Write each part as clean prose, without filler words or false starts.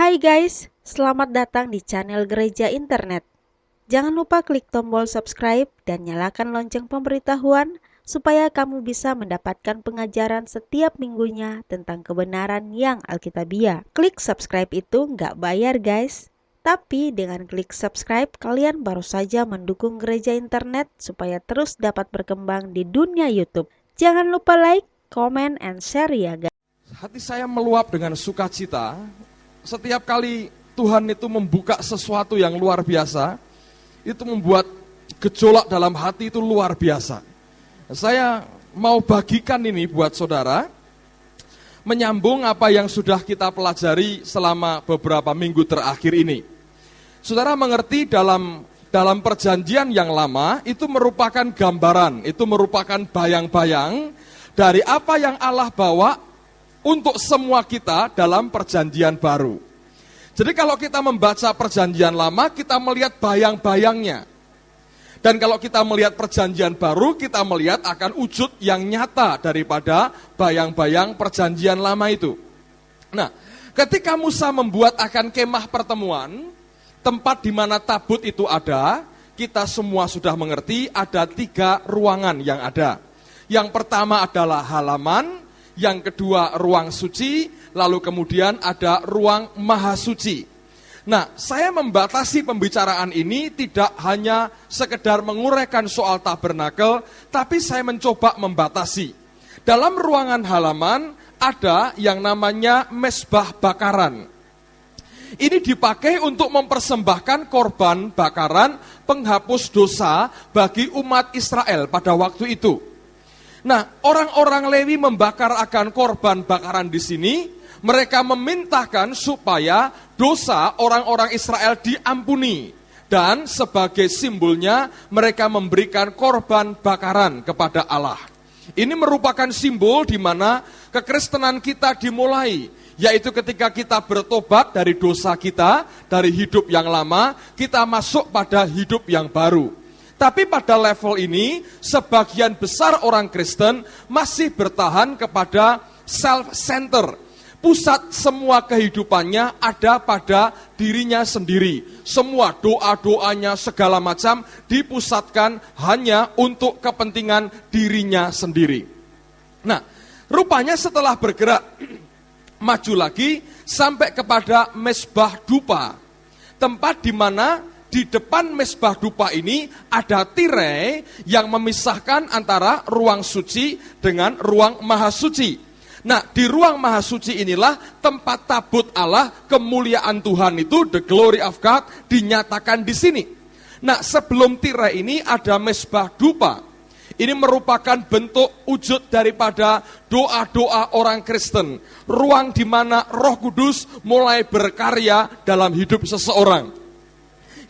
Hai guys, selamat datang di channel Gereja Internet. Jangan lupa klik tombol subscribe dan nyalakan lonceng pemberitahuan supaya kamu bisa mendapatkan pengajaran setiap minggunya tentang kebenaran yang alkitabiah. Klik subscribe itu nggak bayar guys, tapi dengan klik subscribe kalian baru saja mendukung Gereja Internet supaya terus dapat berkembang di dunia YouTube. Jangan lupa like, comment, and share ya guys. Hati saya meluap dengan sukacita setiap kali Tuhan itu membuka sesuatu yang luar biasa. Itu membuat gejolak dalam hati itu luar biasa. Saya mau bagikan ini buat saudara, menyambung apa yang sudah kita pelajari selama beberapa minggu terakhir ini. Saudara mengerti dalam perjanjian yang lama itu merupakan gambaran, itu merupakan bayang-bayang dari apa yang Allah bawa untuk semua kita dalam perjanjian baru. Jadi kalau kita membaca perjanjian lama, kita melihat bayang-bayangnya. Dan kalau kita melihat perjanjian baru, kita melihat akan wujud yang nyata daripada bayang-bayang perjanjian lama itu. Nah, ketika Musa membuat akan kemah pertemuan, tempat di mana tabut itu ada, kita semua sudah mengerti ada 3 ruangan yang ada. Yang pertama adalah halaman, yang kedua ruang suci, lalu kemudian ada ruang maha suci. Nah, saya membatasi pembicaraan ini tidak hanya sekedar menguraikan soal tabernakel, tapi saya mencoba membatasi. Dalam ruangan halaman ada yang namanya mezbah bakaran. Ini dipakai untuk mempersembahkan korban bakaran penghapus dosa bagi umat Israel pada waktu itu. Nah, orang-orang Lewi membakar akan korban bakaran di sini. Mereka memintakan supaya dosa orang-orang Israel diampuni. Dan sebagai simbolnya mereka memberikan korban bakaran kepada Allah. Ini merupakan simbol di mana kekristenan kita dimulai. Yaitu ketika kita bertobat dari dosa kita, dari hidup yang lama, kita masuk pada hidup yang baru. Tapi pada level ini, sebagian besar orang Kristen masih bertahan kepada self-center. Pusat semua kehidupannya ada pada dirinya sendiri. Semua doa-doanya segala macam dipusatkan hanya untuk kepentingan dirinya sendiri. Nah, rupanya setelah bergerak maju lagi sampai kepada mezbah dupa. Tempat di mana di depan mezbah dupa ini ada tirai yang memisahkan antara ruang suci dengan ruang maha suci. Nah, di ruang maha suci inilah tempat tabut Allah, kemuliaan Tuhan itu, the glory of God, dinyatakan di sini. Nah, sebelum tirai ini ada mezbah dupa. Ini merupakan bentuk wujud daripada doa-doa orang Kristen. Ruang di mana Roh Kudus mulai berkarya dalam hidup seseorang.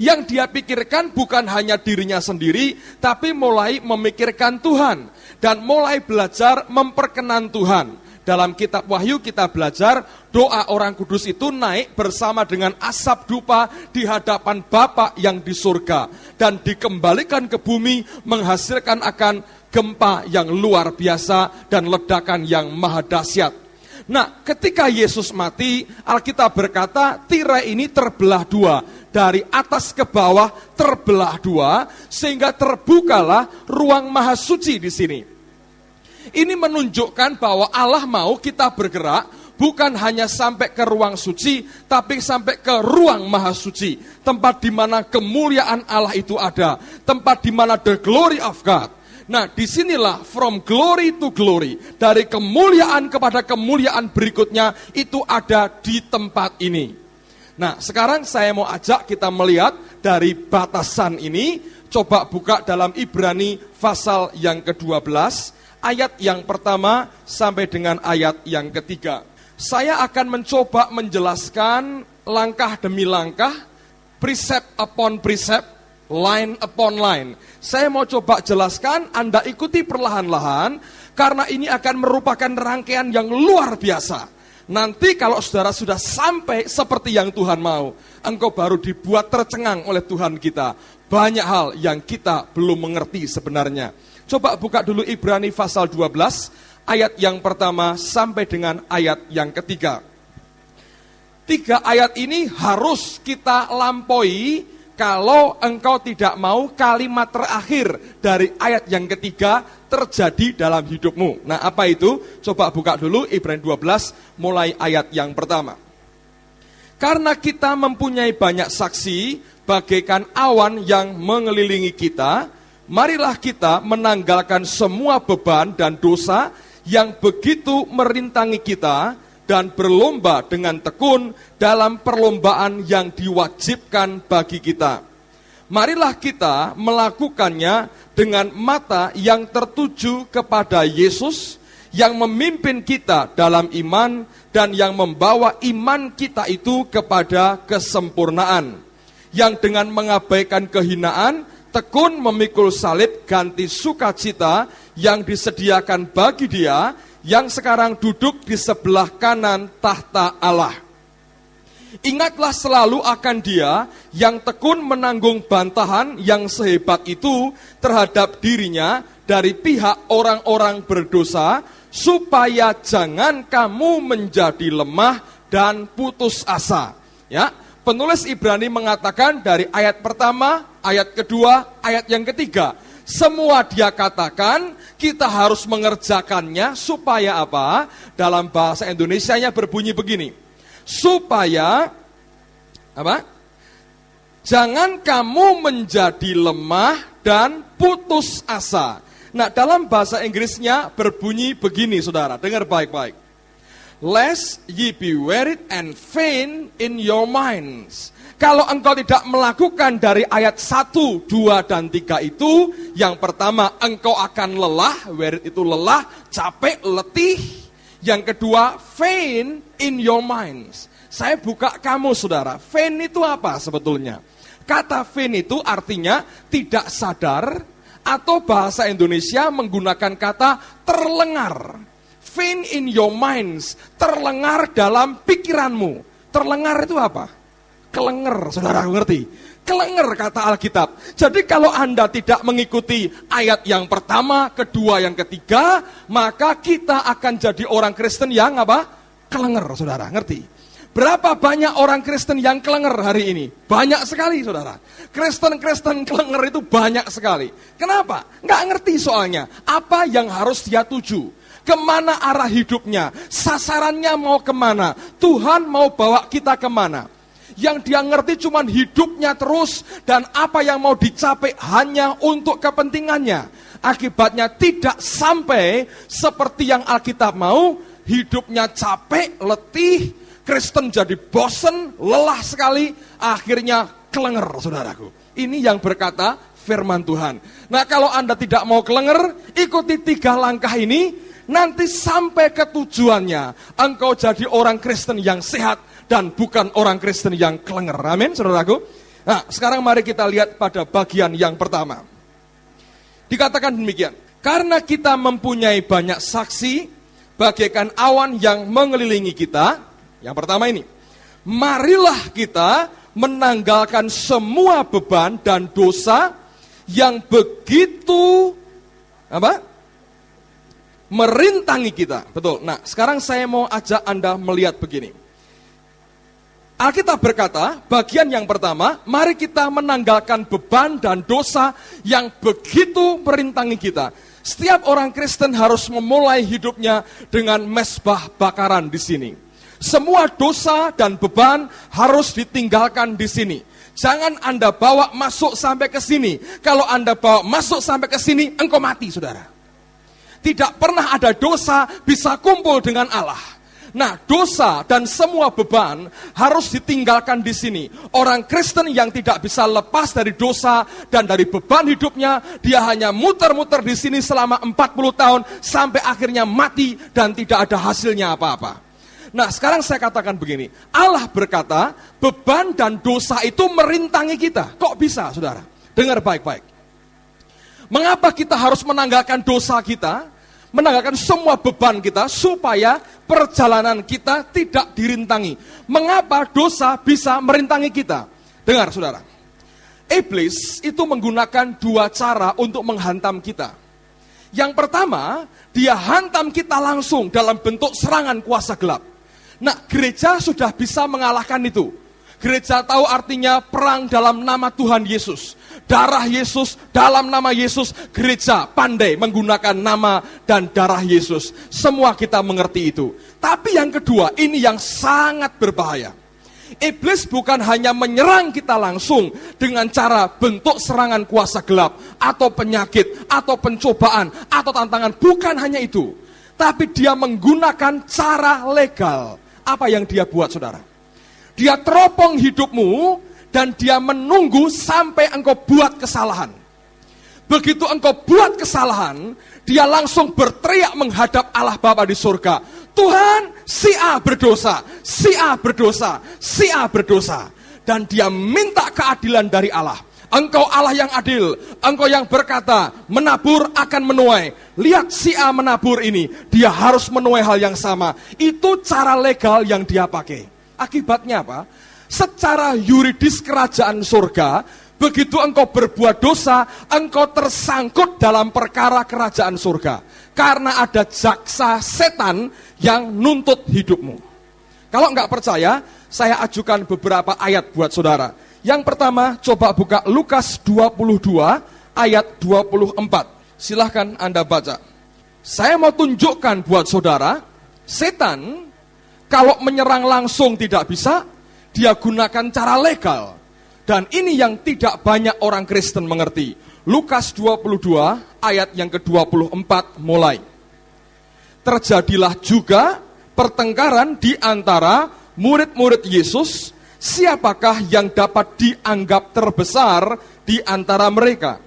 Yang dia pikirkan bukan hanya dirinya sendiri, tapi mulai memikirkan Tuhan. Dan mulai belajar memperkenan Tuhan. Dalam kitab Wahyu kita belajar doa orang kudus itu naik bersama dengan asap dupa di hadapan Bapa yang di surga. Dan dikembalikan ke bumi menghasilkan akan gempa yang luar biasa dan ledakan yang maha dahsyat. Nah, ketika Yesus mati, Alkitab berkata tirai ini terbelah 2. Dari atas ke bawah terbelah 2, sehingga terbukalah ruang maha suci di sini. Ini menunjukkan bahwa Allah mau kita bergerak, bukan hanya sampai ke ruang suci, tapi sampai ke ruang maha suci. Tempat di mana kemuliaan Allah itu ada. Tempat di mana the glory of God. Nah, disinilah from glory to glory. Dari kemuliaan kepada kemuliaan berikutnya, itu ada di tempat ini. Nah, sekarang saya mau ajak kita melihat dari batasan ini. Coba buka dalam Ibrani pasal yang ke-12. Ayat yang pertama sampai dengan ayat yang ketiga. Saya akan mencoba menjelaskan langkah demi langkah, precept upon precept, line upon line. Saya mau coba jelaskan, Anda ikuti perlahan-lahan, karena ini akan merupakan rangkaian yang luar biasa. Nanti kalau saudara sudah sampai seperti yang Tuhan mau, engkau baru dibuat tercengang oleh Tuhan kita. Banyak hal yang kita belum mengerti sebenarnya. Coba buka dulu Ibrani pasal 12, ayat yang pertama sampai dengan ayat yang ketiga. 3 ayat ini harus kita lampaui kalau engkau tidak mau kalimat terakhir dari ayat yang ketiga terjadi dalam hidupmu. Nah, apa itu? Coba buka dulu Ibrani 12 mulai ayat yang pertama. Karena kita mempunyai banyak saksi bagaikan awan yang mengelilingi kita, marilah kita menanggalkan semua beban dan dosa yang begitu merintangi kita dan berlomba dengan tekun dalam perlombaan yang diwajibkan bagi kita. Marilah kita melakukannya dengan mata yang tertuju kepada Yesus, yang memimpin kita dalam iman dan yang membawa iman kita itu kepada kesempurnaan. Yang dengan mengabaikan kehinaan, tekun memikul salib ganti sukacita yang disediakan bagi Dia, yang sekarang duduk di sebelah kanan tahta Allah. Ingatlah selalu akan Dia yang tekun menanggung bantahan yang sehebat itu terhadap dirinya dari pihak orang-orang berdosa, supaya jangan kamu menjadi lemah dan putus asa. Ya, penulis Ibrani mengatakan dari ayat pertama, ayat kedua, ayat yang ketiga, semua dia katakan kita harus mengerjakannya supaya apa? Dalam bahasa Indonesianya berbunyi begini. Supaya apa? Jangan kamu menjadi lemah dan putus asa. Nah, dalam bahasa Inggrisnya berbunyi begini, saudara. Dengar baik-baik. Lest ye be wearied and faint in your minds. Kalau engkau tidak melakukan dari ayat 1, 2, dan 3 itu, yang pertama engkau akan lelah, wearied itu lelah, capek, letih. Yang kedua, faint in your minds. Saya buka kamu, saudara. Faint itu apa sebetulnya? Kata faint itu artinya tidak sadar, atau bahasa Indonesia menggunakan kata terlengar. Faint in your minds, terlengar dalam pikiranmu. Terlengar itu apa? Kelenger, saudara ngerti? Kelenger kata Alkitab. Jadi kalau Anda tidak mengikuti ayat yang pertama, kedua, yang ketiga, maka kita akan jadi orang Kristen yang apa? Kelenger, saudara ngerti? Berapa banyak orang Kristen yang kelenger hari ini? Banyak sekali, saudara. Kristen-Kristen kelenger itu banyak sekali. Kenapa? Nggak ngerti soalnya. Apa yang harus dia tuju? Kemana arah hidupnya? Sasarannya mau kemana? Tuhan mau bawa kita kemana? Yang dia ngerti cuman hidupnya terus, dan apa yang mau dicapai hanya untuk kepentingannya. Akibatnya tidak sampai seperti yang Alkitab mau, hidupnya capek, letih, Kristen jadi bosen, lelah sekali, akhirnya kelenger, saudaraku. Ini yang berkata firman Tuhan. Nah, kalau Anda tidak mau kelenger, ikuti 3 langkah ini, nanti sampai ke tujuannya, engkau jadi orang Kristen yang sehat, dan bukan orang Kristen yang kelenger. Amin, saudaraku. Nah, sekarang mari kita lihat pada bagian yang pertama. Dikatakan demikian. Karena kita mempunyai banyak saksi, bagaikan awan yang mengelilingi kita. Yang pertama ini. Marilah kita menanggalkan semua beban dan dosa yang begitu apa? Merintangi kita. Betul. Nah, sekarang saya mau ajak Anda melihat begini. Alkitab berkata, bagian yang pertama, mari kita menanggalkan beban dan dosa yang begitu merintangi kita. Setiap orang Kristen harus memulai hidupnya dengan mezbah bakaran di sini. Semua dosa dan beban harus ditinggalkan di sini. Jangan Anda bawa masuk sampai ke sini. Kalau Anda bawa masuk sampai ke sini, engkau mati, saudara. Tidak pernah ada dosa bisa kumpul dengan Allah. Nah, dosa dan semua beban harus ditinggalkan di sini. Orang Kristen yang tidak bisa lepas dari dosa dan dari beban hidupnya, dia hanya muter-muter di sini selama 40 tahun sampai akhirnya mati dan tidak ada hasilnya apa-apa. Nah, sekarang saya katakan begini. Allah berkata, beban dan dosa itu merintangi kita. Kok bisa, saudara? Dengar baik-baik. Mengapa kita harus menanggalkan dosa kita? Menanggalkan semua beban kita supaya perjalanan kita tidak dirintangi. Mengapa dosa bisa merintangi kita? Dengar, saudara. Iblis itu menggunakan 2 cara untuk menghantam kita. Yang pertama, dia hantam kita langsung dalam bentuk serangan kuasa gelap. Nah, gereja sudah bisa mengalahkan itu. Gereja tahu artinya perang dalam nama Tuhan Yesus. Darah Yesus, dalam nama Yesus, gereja pandai menggunakan nama dan darah Yesus. Semua kita mengerti itu. Tapi yang kedua, ini yang sangat berbahaya. Iblis bukan hanya menyerang kita langsung dengan cara bentuk serangan kuasa gelap, atau penyakit, atau pencobaan, atau tantangan. Bukan hanya itu. Tapi dia menggunakan cara legal. Apa yang dia buat, saudara? Dia teropong hidupmu dan dia menunggu sampai engkau buat kesalahan. Begitu engkau buat kesalahan, dia langsung berteriak menghadap Allah Bapa di surga. Tuhan, si A berdosa, si A berdosa, si A berdosa. Dan dia minta keadilan dari Allah. Engkau Allah yang adil, engkau yang berkata, menabur akan menuai. Lihat si A menabur ini, dia harus menuai hal yang sama. Itu cara legal yang dia pakai. Akibatnya apa? Secara yuridis kerajaan surga, begitu engkau berbuat dosa, engkau tersangkut dalam perkara kerajaan surga. Karena ada jaksa setan yang nuntut hidupmu. Kalau enggak percaya, saya ajukan beberapa ayat buat saudara. Yang pertama, coba buka Lukas 22 ayat 24. Silahkan Anda baca. Saya mau tunjukkan buat saudara, setan kalau menyerang langsung tidak bisa, dia gunakan cara legal. Dan ini yang tidak banyak orang Kristen mengerti. Lukas 22 ayat yang ke-24 mulai. Terjadilah juga pertengkaran di antara murid-murid Yesus, siapakah yang dapat dianggap terbesar di antara mereka.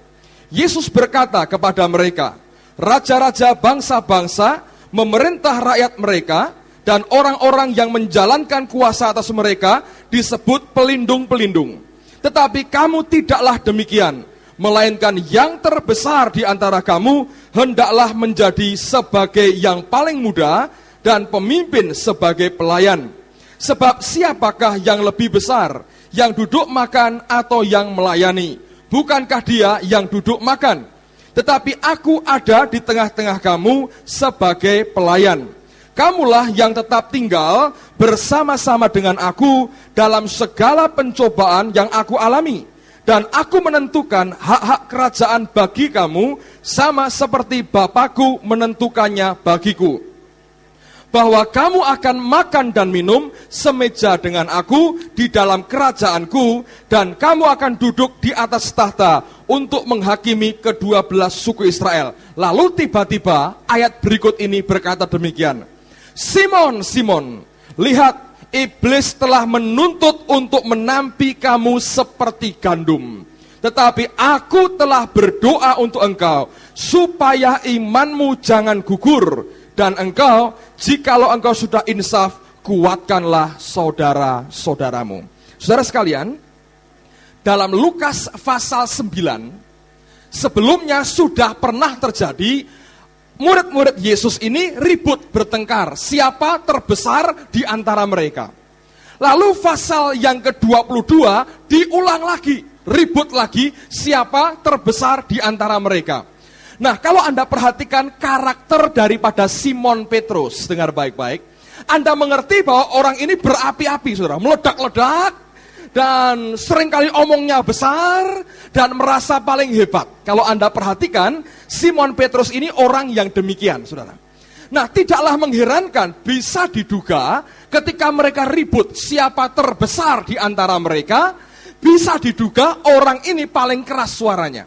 Yesus berkata kepada mereka, raja-raja bangsa-bangsa memerintah rakyat mereka, dan orang-orang yang menjalankan kuasa atas mereka disebut pelindung-pelindung. Tetapi kamu tidaklah demikian, melainkan yang terbesar di antara kamu hendaklah menjadi sebagai yang paling muda dan pemimpin sebagai pelayan. Sebab siapakah yang lebih besar, yang duduk makan atau yang melayani? Bukankah dia yang duduk makan? Tetapi aku ada di tengah-tengah kamu sebagai pelayan. Kamulah yang tetap tinggal bersama-sama dengan aku dalam segala pencobaan yang aku alami. Dan aku menentukan hak-hak kerajaan bagi kamu sama seperti Bapakku menentukannya bagiku. Bahwa kamu akan makan dan minum semeja dengan aku di dalam kerajaanku, dan kamu akan duduk di atas tahta untuk menghakimi ke-12 suku Israel. Lalu tiba-tiba ayat berikut ini berkata demikian. Simon, Simon, lihat, iblis telah menuntut untuk menampi kamu seperti gandum. Tetapi aku telah berdoa untuk engkau, supaya imanmu jangan gugur. Dan engkau, jikalau engkau sudah insaf, kuatkanlah saudara-saudaramu. Saudara sekalian, dalam Lukas pasal 9, sebelumnya sudah pernah terjadi. Murid-murid Yesus ini ribut bertengkar, siapa terbesar di antara mereka. Lalu pasal yang ke-22 diulang lagi, ribut lagi, siapa terbesar di antara mereka. Nah, kalau Anda perhatikan karakter daripada Simon Petrus, dengar baik-baik, Anda mengerti bahwa orang ini berapi-api, saudara, meledak-ledak, dan seringkali omongnya besar, dan merasa paling hebat. Kalau Anda perhatikan, Simon Petrus ini orang yang demikian, saudara. Nah, tidaklah mengherankan, bisa diduga ketika mereka ribut siapa terbesar di antara mereka, bisa diduga orang ini paling keras suaranya.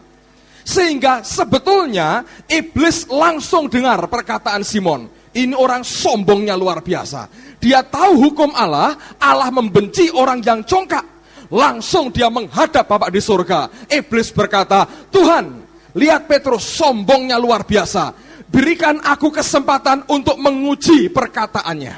Sehingga sebetulnya iblis langsung dengar perkataan Simon. Ini orang sombongnya luar biasa. Dia tahu hukum Allah, Allah membenci orang yang congkak. Langsung dia menghadap Bapa di surga. Iblis berkata, Tuhan, lihat Petrus sombongnya luar biasa. Berikan aku kesempatan untuk menguji perkataannya.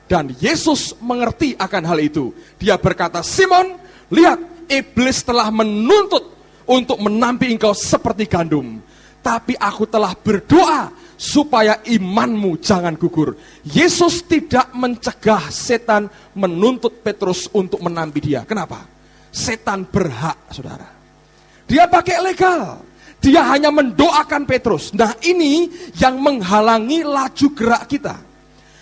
Dan Yesus mengerti akan hal itu. Dia berkata, Simon, lihat, iblis telah menuntut untuk menampi engkau seperti gandum. Tapi aku telah berdoa supaya imanmu jangan gugur. Yesus tidak mencegah setan menuntut Petrus untuk menampi dia. Kenapa? Setan berhak, saudara. Dia pakai legal. Dia hanya mendoakan Petrus. Nah, ini yang menghalangi laju gerak kita.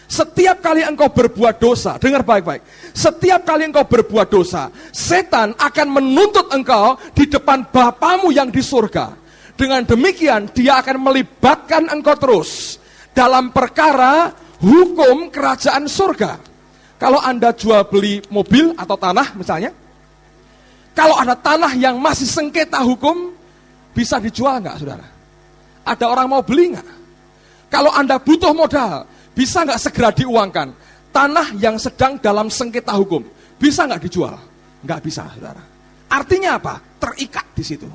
Setiap kali engkau berbuat dosa, dengar baik-baik. Setiap kali engkau berbuat dosa, setan akan menuntut engkau di depan Bapamu yang di surga. Dengan demikian, dia akan melibatkan engkau terus dalam perkara hukum kerajaan surga. Kalau Anda jual beli mobil atau tanah misalnya, kalau ada tanah yang masih sengketa hukum, bisa dijual nggak, saudara? Ada orang mau beli nggak? Kalau Anda butuh modal, bisa nggak segera diuangkan? Tanah yang sedang dalam sengketa hukum, bisa nggak dijual? Nggak bisa, saudara. Artinya apa? Terikat di situ.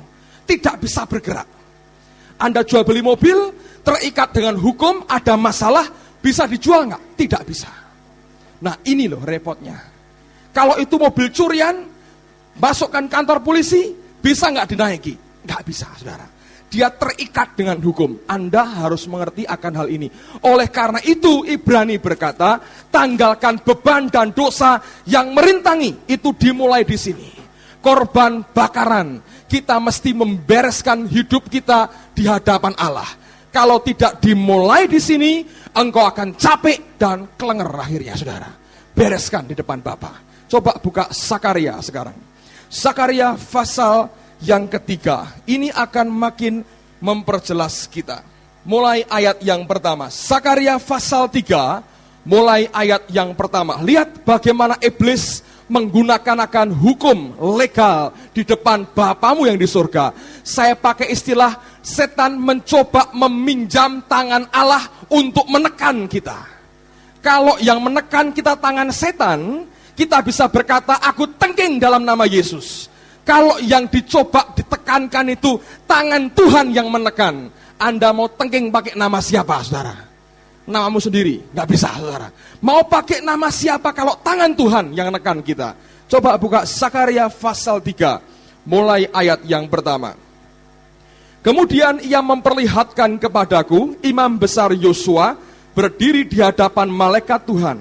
Tidak bisa bergerak. Anda jual beli mobil, terikat dengan hukum, ada masalah, bisa dijual nggak? Tidak bisa. Nah ini loh repotnya. Kalau itu mobil curian, masukkan kantor polisi, bisa nggak dinaiki? Nggak bisa, saudara. Dia terikat dengan hukum. Anda harus mengerti akan hal ini. Oleh karena itu Ibrani berkata, tanggalkan beban dan dosa yang merintangi. Itu dimulai di sini. Korban bakaran. Kita mesti membereskan hidup kita di hadapan Allah. Kalau tidak dimulai di sini, engkau akan capek dan kelenger akhirnya, saudara. Bereskan di depan Bapa. Coba buka Sakaria sekarang. Sakaria pasal yang ketiga, ini akan makin memperjelas kita. Mulai ayat yang pertama. Sakaria pasal 3, mulai ayat yang pertama. Lihat bagaimana iblis menggunakan akan hukum legal di depan Bapamu yang di surga. Saya pakai istilah setan mencoba meminjam tangan Allah untuk menekan kita. Kalau yang menekan kita tangan setan, kita bisa berkata, aku tengking dalam nama Yesus. Kalau yang dicoba ditekankan itu tangan Tuhan yang menekan, Anda mau tengking pakai nama siapa, saudara? Namamu sendiri, nggak bisa, saudara. Mau pakai nama siapa kalau tangan Tuhan yang menekan kita? Coba buka Sakaria pasal 3, mulai ayat yang pertama. Kemudian ia memperlihatkan kepadaku imam besar Yosua berdiri di hadapan malaikat Tuhan.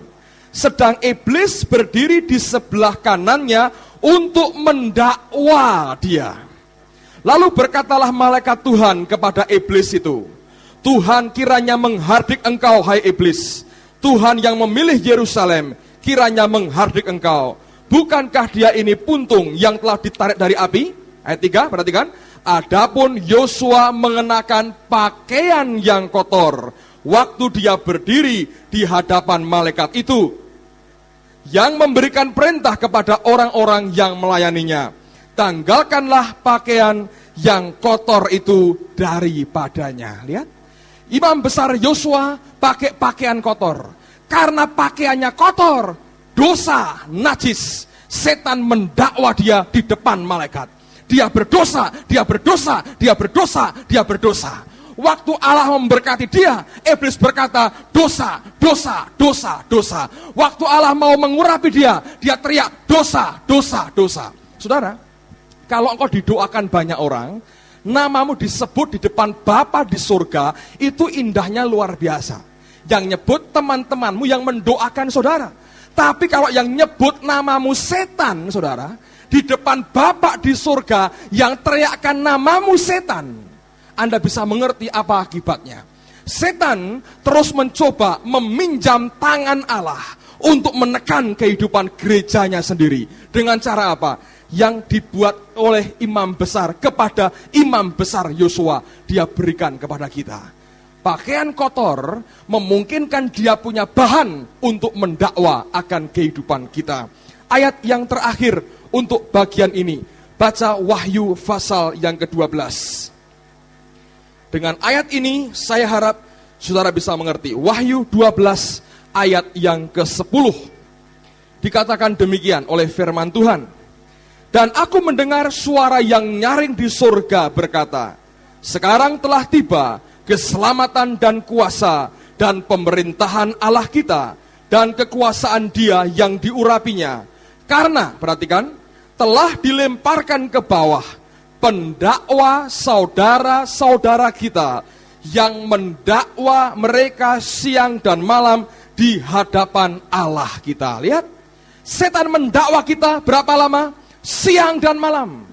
Sedang iblis berdiri di sebelah kanannya untuk mendakwa dia. Lalu berkatalah malaikat Tuhan kepada iblis itu, Tuhan kiranya menghardik engkau, hai iblis. Tuhan yang memilih Yerusalem kiranya menghardik engkau. Bukankah dia ini puntung yang telah ditarik dari api? Ayat 3, perhatikan. Adapun Yosua mengenakan pakaian yang kotor waktu dia berdiri di hadapan malaikat itu, yang memberikan perintah kepada orang-orang yang melayaninya. Tanggalkanlah pakaian yang kotor itu daripadanya. Lihat, imam besar Yosua pakai pakaian kotor. Karena pakaiannya kotor, dosa, najis, setan mendakwa dia di depan malaikat. Dia berdosa, dia berdosa, dia berdosa, dia berdosa. Waktu Allah memberkati dia, iblis berkata, dosa, dosa, dosa, dosa. Waktu Allah mau mengurapi dia, dia teriak, dosa, dosa, dosa. Saudara, kalau engkau didoakan banyak orang, namamu disebut di depan Bapa di surga, itu indahnya luar biasa. Yang nyebut teman-temanmu yang mendoakan saudara. Tapi kalau yang nyebut namamu setan, saudara, di depan Bapa di surga, yang teriakkan namamu setan, Anda bisa mengerti apa akibatnya. Setan terus mencoba meminjam tangan Allah untuk menekan kehidupan gerejanya sendiri. Dengan cara apa? Yang dibuat oleh imam besar kepada imam besar Yosua, dia berikan kepada kita. Pakaian kotor memungkinkan dia punya bahan untuk mendakwa akan kehidupan kita. Ayat yang terakhir untuk bagian ini, baca Wahyu pasal yang ke-12. Dengan ayat ini saya harap saudara bisa mengerti. Wahyu 12 ayat yang ke-10. Dikatakan demikian oleh firman Tuhan. Dan aku mendengar suara yang nyaring di surga berkata, sekarang telah tiba keselamatan dan kuasa dan pemerintahan Allah kita dan kekuasaan Dia yang diurapinya. Karena, perhatikan, telah dilemparkan ke bawah pendakwa saudara-saudara kita yang mendakwa mereka siang dan malam di hadapan Allah kita. Lihat, setan mendakwa kita berapa lama? Siang dan malam.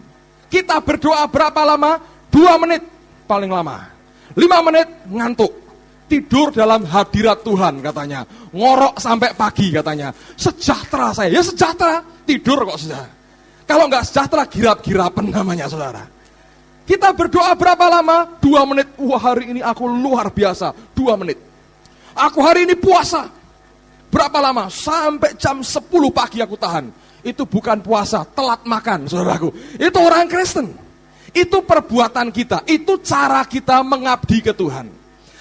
Kita berdoa berapa lama? 2 menit paling lama. 5 menit ngantuk. tidur dalam hadirat Tuhan katanya. Ngorok sampai pagi katanya. Sejahtera saya, ya sejahtera. Tidur kok saudara. Kalau nggak sejahtera, girap-girapan namanya saudara. Kita berdoa berapa lama? 2 menit. Wah, hari ini aku luar biasa. 2 menit. Aku hari ini puasa. Berapa lama? Sampai jam 10 pagi aku tahan. Itu bukan puasa, telat makan saudaraku. Itu orang Kristen. Itu perbuatan kita. Itu cara kita mengabdi ke Tuhan.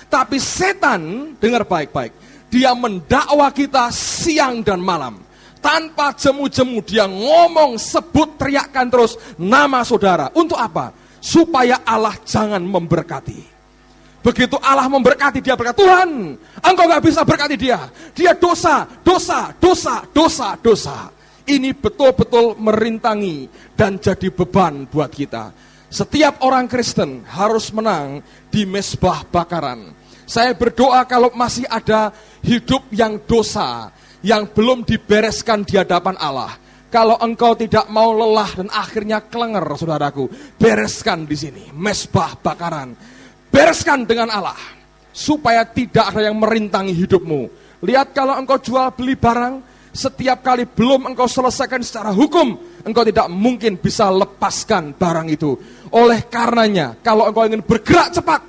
Tapi setan, dengar baik-baik. Dia mendakwa kita siang dan malam. Tanpa jemu-jemu dia ngomong, sebut, teriakkan terus nama saudara. Untuk apa? Supaya Allah jangan memberkati. Begitu Allah memberkati, dia berkata, Tuhan, engkau gak bisa berkati dia. Dia dosa. Ini betul-betul merintangi dan jadi beban buat kita. Setiap orang Kristen harus menang di mezbah bakaran. Saya berdoa kalau masih ada hidup yang dosa, yang belum dibereskan di hadapan Allah. Kalau engkau tidak mau lelah dan akhirnya kelenger, saudaraku, bereskan di sini, mezbah bakaran. Bereskan dengan Allah, supaya tidak ada yang merintangi hidupmu. Lihat kalau engkau jual beli barang, setiap kali belum engkau selesaikan secara hukum, engkau tidak mungkin bisa lepaskan barang itu. Oleh karenanya, kalau engkau ingin bergerak cepat,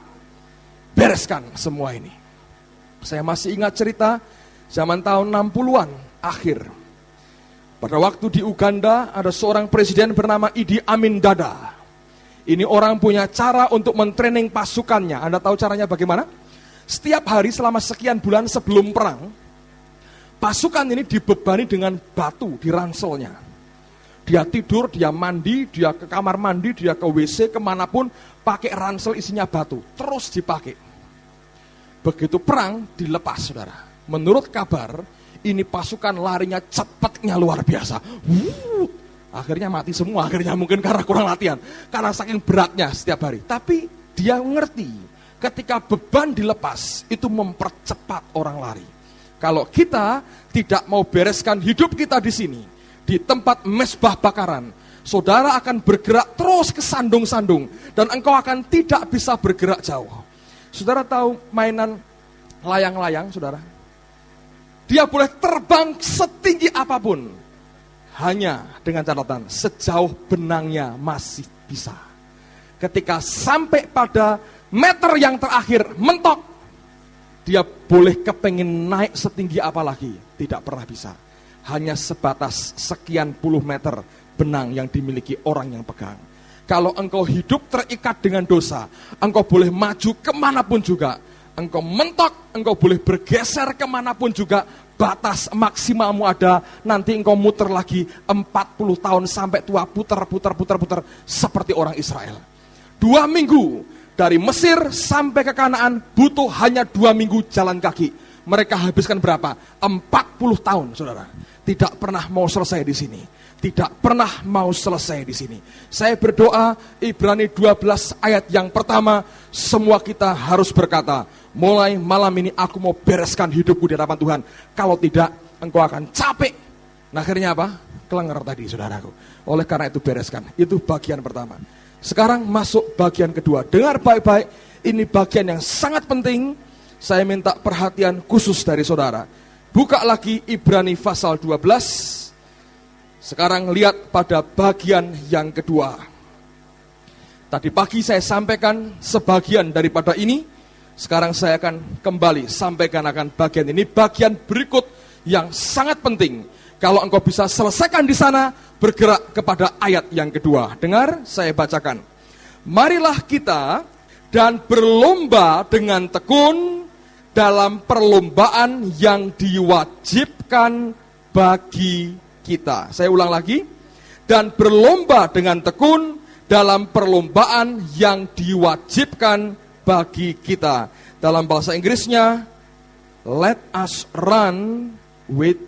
bereskan semua ini. Saya masih ingat cerita zaman tahun 60-an akhir. Pada waktu di Uganda ada seorang presiden bernama Idi Amin Dada. Ini orang punya cara untuk mentraining pasukannya. Anda tahu caranya bagaimana? Setiap hari selama sekian bulan sebelum perang, pasukan ini dibebani dengan batu di ranselnya. Dia tidur, dia mandi, dia ke kamar mandi, dia ke WC, kemanapun pakai ransel isinya batu. Terus dipakai. Begitu perang dilepas saudara. Menurut kabar, ini pasukan larinya cepatnya luar biasa. Akhirnya mati semua, akhirnya mungkin karena kurang latihan. Karena saking beratnya setiap hari. Tapi dia ngerti, ketika beban dilepas, itu mempercepat orang lari. Kalau kita tidak mau bereskan hidup kita di sini, di tempat mezbah bakaran, saudara akan bergerak terus ke sandung-sandung. Dan engkau akan tidak bisa bergerak jauh. Saudara tahu mainan layang-layang, saudara? Dia boleh terbang setinggi apapun. Hanya dengan catatan, sejauh benangnya masih bisa. Ketika sampai pada meter yang terakhir, mentok. Dia boleh kepengin naik setinggi apa lagi, tidak pernah bisa. Hanya sebatas sekian puluh meter benang yang dimiliki orang yang pegang. Kalau engkau hidup terikat dengan dosa, engkau boleh maju kemanapun juga. Engkau mentok, engkau boleh bergeser kemanapun juga. Batas maksimalmu ada, nanti engkau muter lagi 40 tahun sampai tua, putar. Seperti orang Israel. 2 minggu dari Mesir sampai ke Kanaan butuh hanya 2 minggu jalan kaki. Mereka habiskan berapa? 40 tahun, saudara. Tidak pernah mau selesai di sini. Tidak pernah mau selesai di sini. Saya berdoa, Ibrani 12 ayat yang pertama, semua kita harus berkata, mulai malam ini aku mau bereskan hidupku di hadapan Tuhan. Kalau tidak, engkau akan capek. Nah, akhirnya apa? Kelenger tadi, saudaraku. Oleh karena itu bereskan. Itu bagian pertama. Sekarang masuk bagian kedua. Dengar baik-baik, ini bagian yang sangat penting. Saya minta perhatian khusus dari saudara. Buka lagi Ibrani pasal 12. Sekarang lihat pada bagian yang kedua. Tadi pagi saya sampaikan sebagian daripada ini. Sekarang saya akan kembali sampaikan akan bagian ini. Bagian berikut yang sangat penting. Kalau engkau bisa selesaikan di sana, bergerak kepada ayat yang kedua. Dengar, saya bacakan. Marilah kita dan berlomba dengan tekun dalam perlombaan yang diwajibkan bagi kita. Saya ulang lagi. Dan berlomba dengan tekun dalam perlombaan yang diwajibkan bagi kita. Dalam bahasa Inggrisnya, let us run with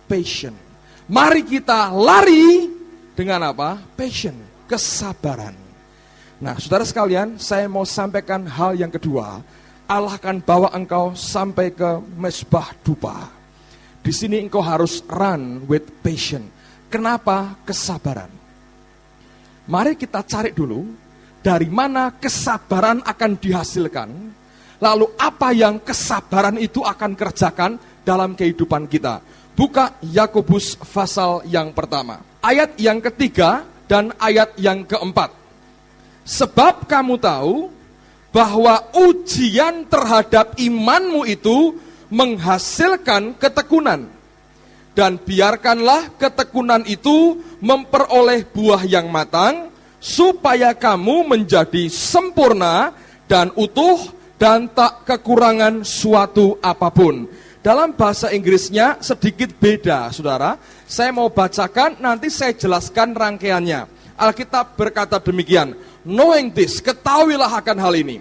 patience. Mari kita lari dengan apa? Passion, kesabaran. Nah, saudara sekalian, saya mau sampaikan hal yang kedua. Allah akan bawa engkau sampai ke mezbah dupa. Di sini engkau harus run with patience. Kenapa? Kesabaran. Mari kita cari dulu dari mana kesabaran akan dihasilkan. Lalu apa yang kesabaran itu akan kerjakan dalam kehidupan kita? Buka Yakobus pasal yang pertama, ayat yang ketiga dan ayat yang keempat. Sebab kamu tahu bahwa ujian terhadap imanmu itu menghasilkan ketekunan. Dan biarkanlah ketekunan itu memperoleh buah yang matang, supaya kamu menjadi sempurna dan utuh dan tak kekurangan suatu apapun. Dalam bahasa Inggrisnya sedikit beda, saudara. Saya mau bacakan, nanti saya jelaskan rangkaiannya. Alkitab berkata demikian, knowing this, ketahuilah akan hal ini,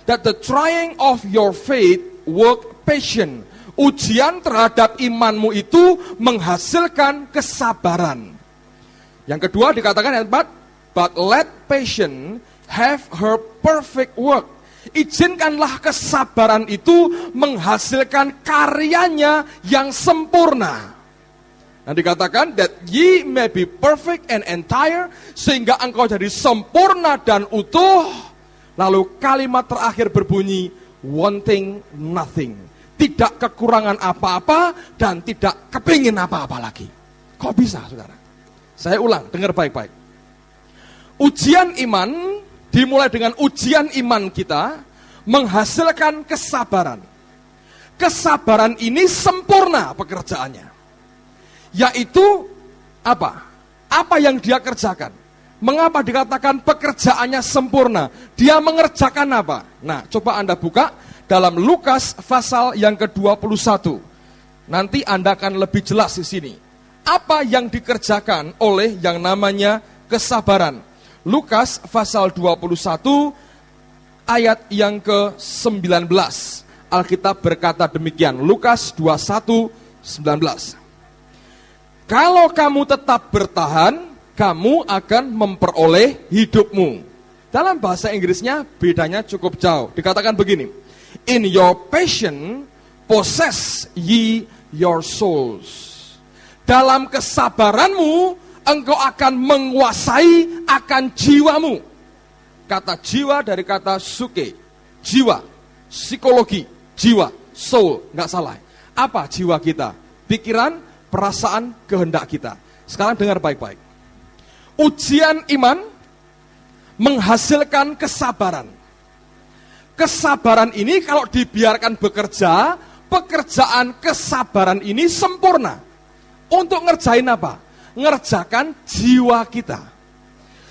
that the trying of your faith work patience. Ujian terhadap imanmu itu menghasilkan kesabaran. Yang kedua dikatakan ayat 4, but let patience have her perfect work. Izinkanlah kesabaran itu menghasilkan karyanya yang sempurna. Nah dikatakan that ye may be perfect and entire, sehingga engkau jadi sempurna dan utuh. Lalu kalimat terakhir berbunyi wanting nothing. Tidak kekurangan apa-apa dan tidak kepingin apa-apa lagi. Kok bisa, saudara? Saya ulang, dengar baik-baik. Ujian iman dimulai dengan ujian iman kita menghasilkan kesabaran. Kesabaran ini sempurna pekerjaannya. Yaitu apa? Apa yang dia kerjakan? Mengapa dikatakan pekerjaannya sempurna? Dia mengerjakan apa? Nah, coba Anda buka dalam Lukas pasal yang ke-21. Nanti Anda akan lebih jelas di sini. Apa yang dikerjakan oleh yang namanya kesabaran? Lukas pasal 21 ayat yang ke-19. Alkitab berkata demikian, Lukas 21:19. Kalau kamu tetap bertahan, kamu akan memperoleh hidupmu. Dalam bahasa Inggrisnya bedanya cukup jauh. Dikatakan begini, in your passion possess ye your souls. Dalam kesabaranmu, engkau akan menguasai akan jiwamu. Kata jiwa dari kata suke, jiwa, psikologi, jiwa, soul, nggak salah. Apa jiwa kita? Pikiran, perasaan, kehendak kita. Sekarang dengar baik-baik. Ujian iman menghasilkan kesabaran. Kesabaran ini kalau dibiarkan bekerja, pekerjaan kesabaran ini sempurna. Untuk ngerjain apa? Ngerjakan jiwa kita.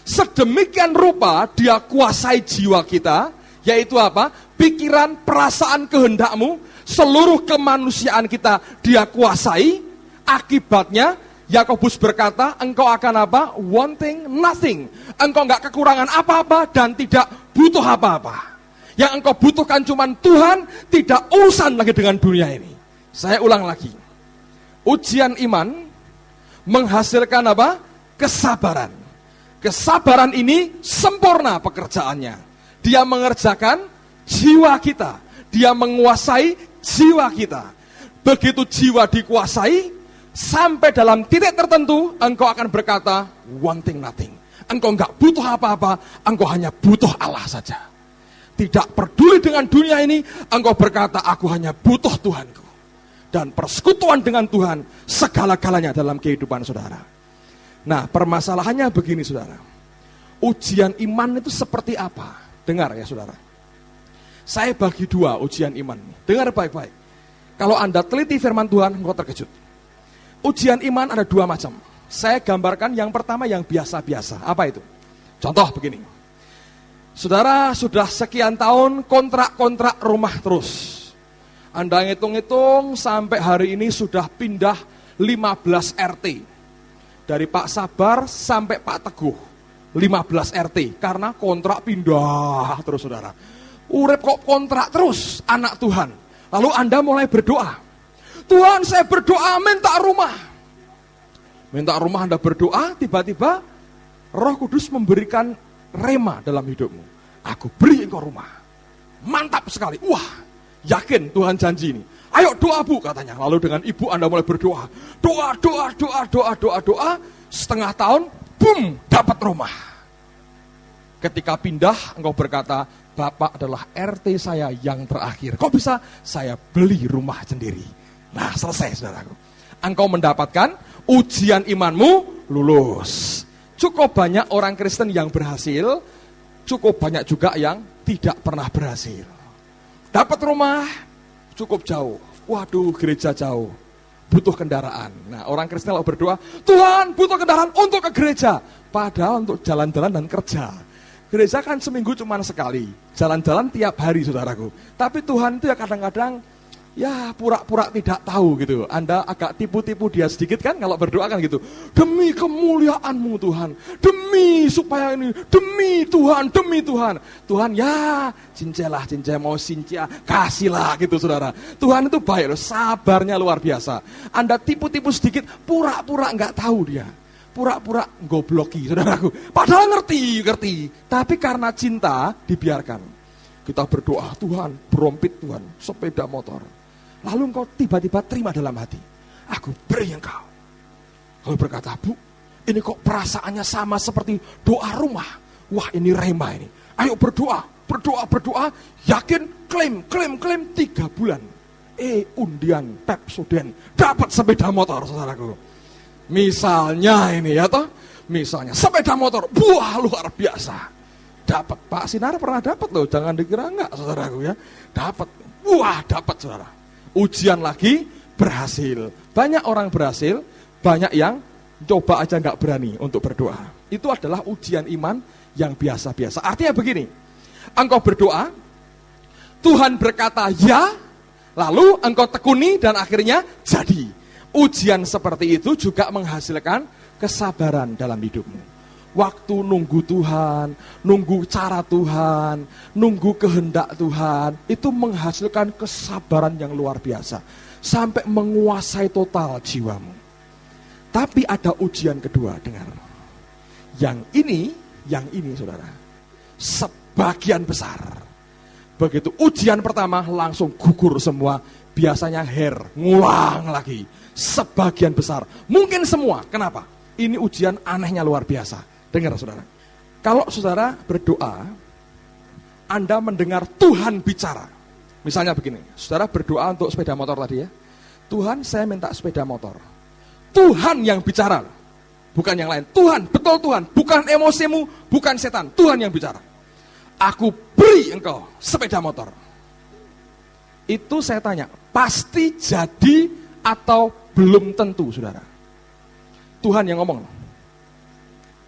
Sedemikian rupa dia kuasai jiwa kita, yaitu apa? Pikiran, perasaan, kehendakmu, seluruh kemanusiaan kita dia kuasai. Akibatnya Yakobus berkata, engkau akan apa? Wanting nothing. Engkau enggak kekurangan apa-apa dan tidak butuh apa-apa. Yang engkau butuhkan cuma Tuhan, tidak urusan lagi dengan dunia ini. Saya ulang lagi. Ujian iman menghasilkan apa? Kesabaran. Kesabaran ini sempurna pekerjaannya. Dia mengerjakan jiwa kita. Dia menguasai jiwa kita. Begitu jiwa dikuasai, sampai dalam titik tertentu, engkau akan berkata, wanting nothing. Engkau enggak butuh apa-apa, engkau hanya butuh Allah saja. Tidak peduli dengan dunia ini, engkau berkata, aku hanya butuh Tuhanku. Dan persekutuan dengan Tuhan, segala-galanya dalam kehidupan saudara. Nah, permasalahannya begini saudara. Ujian iman itu seperti apa? Dengar ya saudara. Saya bagi dua ujian iman. Dengar baik-baik. Kalau Anda teliti firman Tuhan, engkau terkejut. Ujian iman ada dua macam. Saya gambarkan yang pertama yang biasa-biasa. Apa itu? Contoh begini. Saudara sudah sekian tahun kontrak-kontrak rumah terus. Anda ngitung-ngitung sampai hari ini sudah pindah 15 RT. Dari Pak Sabar sampai Pak Teguh. 15 RT. Karena kontrak pindah terus saudara. Urip kok kontrak terus anak Tuhan. Lalu Anda mulai berdoa. Tuhan saya berdoa minta rumah. Minta rumah Anda berdoa, tiba-tiba Roh Kudus memberikan rema dalam hidupmu. Aku beri engkau rumah. Mantap sekali. Wah, yakin Tuhan janji ini. Ayo doa bu katanya. Lalu dengan ibu Anda mulai berdoa. Doa. Setengah tahun, boom, dapat rumah. Ketika pindah, engkau berkata, Bapak adalah RT saya yang terakhir. Kok bisa? Saya beli rumah sendiri. Nah, selesai saudaraku. Engkau mendapatkan ujian imanmu, lulus. Cukup banyak orang Kristen yang berhasil, cukup banyak juga yang tidak pernah berhasil. Dapat rumah, cukup jauh. Waduh, gereja jauh. Butuh kendaraan. Nah, orang Kristen kalau berdoa, Tuhan butuh kendaraan untuk ke gereja. Padahal untuk jalan-jalan dan kerja. Gereja kan seminggu cuma sekali. Jalan-jalan tiap hari, saudaraku. Tapi Tuhan itu ya kadang-kadang, ya pura-pura tidak tahu gitu. Anda agak tipu-tipu dia sedikit kan kalau berdoa kan gitu. Demi kemuliaan-Mu Tuhan. Demi supaya ini. Demi Tuhan, demi Tuhan. Tuhan ya, cincelah, mau cincah, kasihlah gitu saudara. Tuhan itu baik loh, sabarnya luar biasa. Anda tipu-tipu sedikit, pura-pura nggak tahu dia. Pura-pura gobloki saudaraku. Padahal ngerti. Tapi karena cinta dibiarkan. Kita berdoa, Tuhan, berompit Tuhan, sepeda motor. Lalu engkau tiba-tiba terima dalam hati. Aku beri engkau. Lalu berkata, Bu, ini kok perasaannya sama seperti doa rumah. Wah, ini rema ini. Ayo berdoa. Yakin, klaim 3 bulan. Undian Pepsodent. Dapat sepeda motor, saudaraku. Misalnya ini ya toh. Misalnya sepeda motor. Wah, luar biasa. Dapat. Pak Sinar pernah dapat loh. Jangan dikira enggak, saudaraku ya. Dapat. Wah, dapat saudara. Ujian lagi, berhasil. Banyak orang berhasil, banyak yang coba aja nggak berani untuk berdoa. Itu adalah ujian iman yang biasa-biasa. Artinya begini, engkau berdoa, Tuhan berkata ya, lalu engkau tekuni dan akhirnya jadi. Ujian seperti itu juga menghasilkan kesabaran dalam hidupmu. Waktu nunggu Tuhan, nunggu cara Tuhan, nunggu kehendak Tuhan, itu menghasilkan kesabaran yang luar biasa. Sampai menguasai total jiwamu. Tapi ada ujian kedua, dengar. Yang ini saudara, sebagian besar. Begitu ujian pertama langsung gugur semua. Biasanya ngulang lagi. Sebagian besar, mungkin semua. Kenapa? Ini ujian anehnya luar biasa. Dengar saudara, kalau saudara berdoa, Anda mendengar Tuhan bicara. Misalnya begini, saudara berdoa untuk sepeda motor tadi ya. Tuhan, saya minta sepeda motor. Tuhan yang bicara, bukan yang lain. Tuhan, betul Tuhan, bukan emosimu, bukan setan. Tuhan yang bicara. Aku beri engkau sepeda motor. Itu saya tanya, pasti jadi atau belum tentu saudara? Tuhan yang ngomong.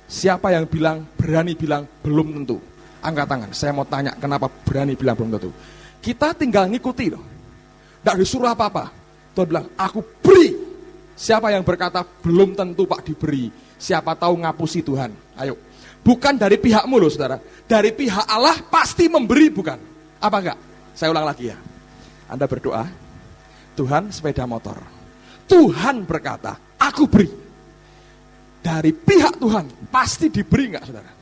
Siapa yang berani bilang belum tentu? Angkat tangan, saya mau tanya kenapa berani bilang belum tentu. Kita tinggal ngikuti loh. Tidak disuruh apa-apa. Tuhan bilang, aku beri. Siapa yang berkata belum tentu Pak diberi? Siapa tahu ngapusi Tuhan. Ayo. Bukan dari pihakmu loh saudara. Dari pihak Allah pasti memberi, bukan? Apa enggak? Saya ulang lagi ya. Anda berdoa, Tuhan sepeda motor. Tuhan berkata, aku beri. Dari pihak Tuhan pasti diberi enggak saudara?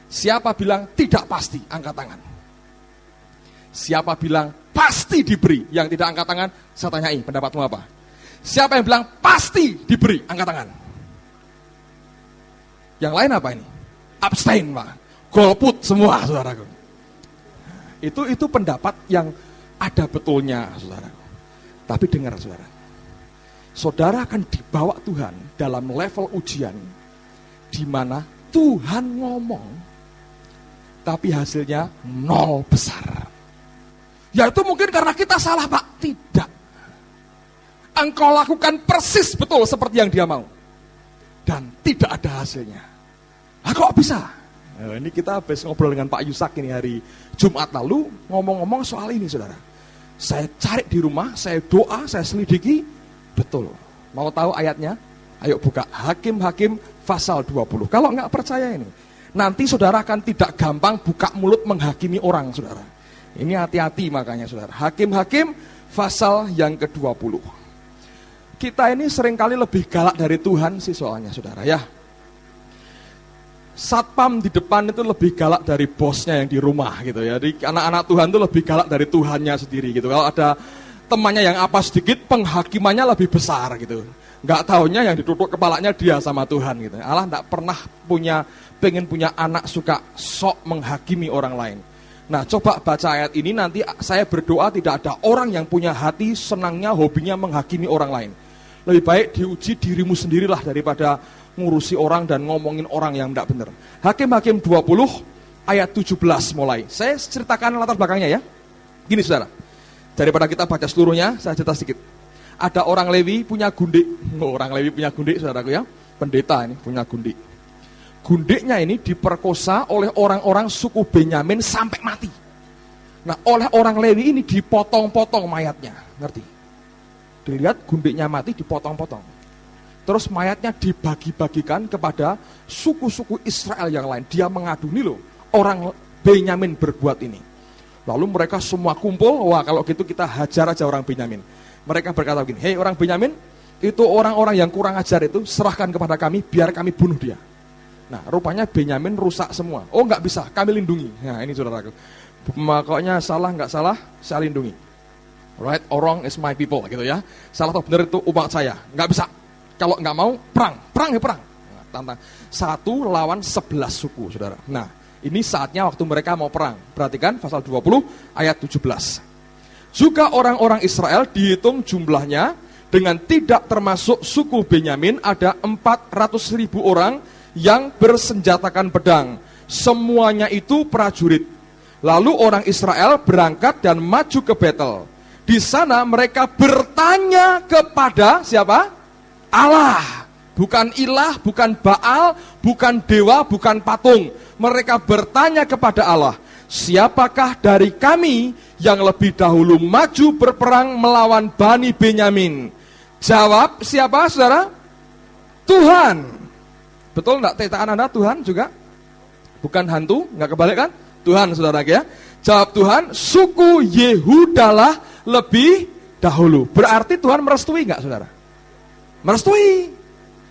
Siapa bilang tidak pasti? Angkat tangan. Siapa bilang pasti diberi? Yang tidak angkat tangan, saya tanyai pendapatmu apa? Siapa yang bilang pasti diberi? Angkat tangan. Yang lain apa ini? Abstain Pak. Golput semua saudaraku. Itu pendapat yang ada betulnya saudaraku. Tapi dengar saudara. Saudara akan dibawa Tuhan dalam level ujian di mana Tuhan ngomong tapi hasilnya nol besar. Ya itu mungkin karena kita salah Pak. Tidak. Engkau lakukan persis betul seperti yang dia mau dan tidak ada hasilnya. Nah, kok bisa? Nah, ini kita habis ngobrol dengan Pak Yusak ini hari Jumat lalu ngomong-ngomong soal ini saudara. Saya cari di rumah, saya doa, saya selidiki. Betul. Mau tahu ayatnya? Ayo buka Hakim-Hakim pasal 20. Kalau nggak percaya ini, nanti saudara akan tidak gampang buka mulut menghakimi orang saudara. Ini hati-hati makanya saudara. Hakim-Hakim pasal yang ke-20. Kita ini seringkali lebih galak dari Tuhan sih soalnya saudara ya. Satpam di depan itu lebih galak dari bosnya yang di rumah gitu ya. Jadi anak-anak Tuhan itu lebih galak dari Tuhannya sendiri gitu. Kalau ada temannya yang apa sedikit, penghakimannya lebih besar gitu. Nggak taunya yang ditutup kepalanya dia sama Tuhan gitu. Allah nggak pernah pengen punya anak suka sok menghakimi orang lain. Nah, coba baca ayat ini, nanti saya berdoa tidak ada orang yang punya hati senangnya, hobinya menghakimi orang lain. Lebih baik diuji dirimu sendirilah daripada ngurusi orang dan ngomongin orang yang tidak benar. Hakim-Hakim 20 ayat 17 mulai. Saya ceritakan latar belakangnya ya. Gini saudara, daripada kita baca seluruhnya, saya cerita sedikit. Ada orang Lewi punya gundik. Orang Lewi punya gundik saudaraku ya. Pendeta ini punya gundik. Gundiknya ini diperkosa oleh orang-orang suku Benyamin sampai mati. Nah, oleh orang Lewi ini dipotong-potong mayatnya, ngerti? Dilihat gundiknya mati dipotong-potong. Terus mayatnya dibagi-bagikan kepada suku-suku Israel yang lain. Dia mengadu nih loh, orang Benyamin berbuat ini. Lalu mereka semua kumpul, wah kalau gitu kita hajar aja orang Benyamin. Mereka berkata begini, hei orang Benyamin, itu orang-orang yang kurang ajar itu serahkan kepada kami, biar kami bunuh dia. Nah, rupanya Benyamin rusak semua. Oh, nggak bisa, kami lindungi. Nah, ini saudaraku. Pokoknya salah nggak salah, saya lindungi. Right or wrong is my people, gitu ya. Salah atau benar itu umat saya. Nggak bisa. Kalau nggak mau, perang ya perang. Nah, tantang 1 lawan 11 suku, saudara. Nah, ini saatnya waktu mereka mau perang. Perhatikan pasal 20 ayat 17. Juga orang-orang Israel dihitung jumlahnya dengan tidak termasuk suku Benyamin ada 400.000 orang yang bersenjatakan pedang. Semuanya itu prajurit. Lalu orang Israel berangkat dan maju ke Betel. Di sana mereka bertanya kepada siapa? Allah. Bukan ilah, bukan Baal, bukan dewa, bukan patung. Mereka bertanya kepada Allah, siapakah dari kami yang lebih dahulu maju berperang melawan Bani Benyamin? Jawab siapa saudara? Tuhan. Betul enggak tetaan Anda Tuhan juga? Bukan hantu, enggak kebalik kan? Tuhan saudara ya. Jawab Tuhan, suku Yehudalah lebih dahulu. Berarti Tuhan merestui enggak saudara? Merestui.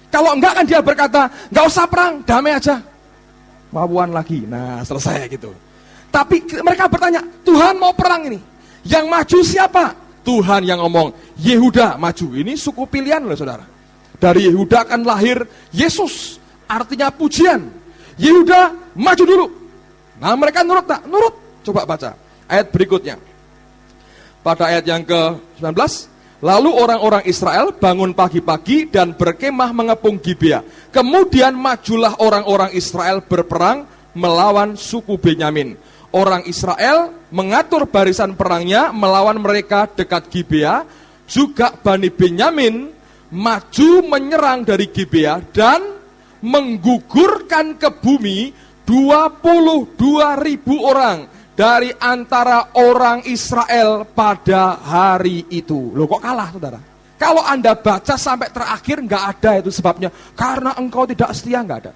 Kalau enggak kan dia berkata, enggak usah perang, damai aja. Mauan lagi, nah selesai gitu. Tapi mereka bertanya, Tuhan mau perang ini. Yang maju siapa? Tuhan yang ngomong, Yehuda maju. Ini suku pilihan loh saudara. Dari Yehuda akan lahir Yesus. Artinya pujian. Yehuda maju dulu. Nah mereka nurut tak? Nurut. Coba baca ayat berikutnya. Pada ayat yang ke-19. Lalu orang-orang Israel bangun pagi-pagi dan berkemah mengepung Gibea. Kemudian majulah orang-orang Israel berperang melawan suku Benyamin. Orang Israel mengatur barisan perangnya melawan mereka dekat Gibea. Juga Bani Benyamin maju menyerang dari Gibea dan menggugurkan ke bumi 22.000 orang dari antara orang Israel pada hari itu. Loh kok kalah saudara? Kalau Anda baca sampai terakhir nggak ada itu sebabnya. Karena engkau tidak setia, nggak ada.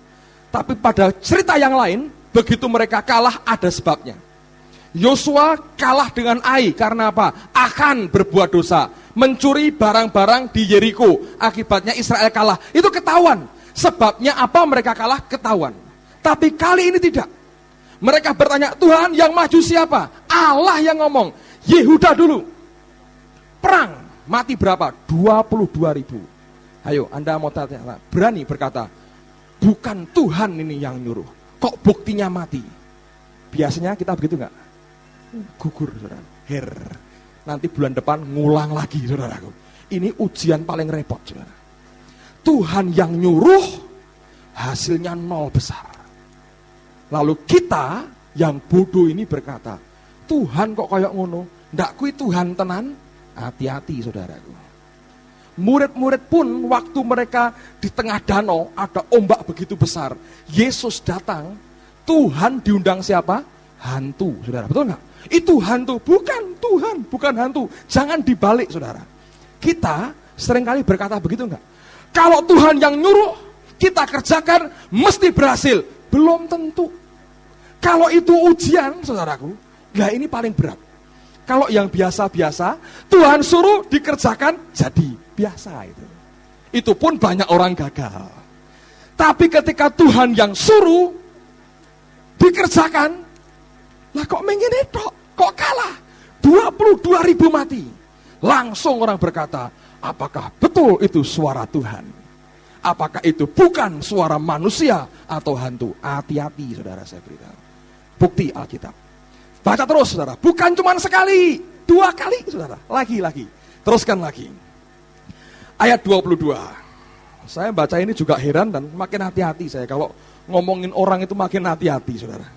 Tapi pada cerita yang lain, begitu mereka kalah ada sebabnya. Yosua kalah dengan Ai karena apa? Akan berbuat dosa, mencuri barang-barang di Yeriko. Akibatnya Israel kalah. Itu ketahuan. Sebabnya apa mereka kalah? Ketahuan. Tapi kali ini tidak. Mereka bertanya, Tuhan yang maju siapa? Allah yang ngomong, Yehuda dulu. Perang, mati berapa? 22.000. Ayo, Anda mau tanya, berani berkata, bukan Tuhan ini yang nyuruh. Kok buktinya mati? Biasanya kita begitu enggak? Gugur, saudara. Nanti bulan depan ngulang lagi, saudaraku. Ini ujian paling repot, saudara. Tuhan yang nyuruh, hasilnya 0 besar. Lalu kita yang bodoh ini berkata, Tuhan kok kayak ngono? Ndak kui Tuhan tenan? Hati-hati saudaraku. Murid-murid pun waktu mereka di tengah danau ada ombak begitu besar. Yesus datang, Tuhan diundang siapa? Hantu, saudara. Betul nggak? Itu hantu, bukan Tuhan, bukan hantu. Jangan dibalik, saudara. Kita seringkali berkata begitu nggak? Kalau Tuhan yang nyuruh, kita kerjakan, mesti berhasil. Belum tentu. Kalau itu ujian, saudaraku, lah ini paling berat. Kalau yang biasa-biasa, Tuhan suruh dikerjakan, jadi biasa itu. Itu pun banyak orang gagal. Tapi ketika Tuhan yang suruh dikerjakan, lah kok mengenai kok kalah? 22.000 mati. Langsung orang berkata, apakah betul itu suara Tuhan? Apakah itu bukan suara manusia atau hantu? Hati-hati saudara, saya beritahu. Bukti Alkitab. Baca terus, saudara. Bukan cuma sekali, 2 kali, saudara. Lagi. Teruskan lagi. Ayat 22. Saya baca ini juga heran dan makin hati-hati saya. Kalau ngomongin orang itu makin hati-hati, saudara.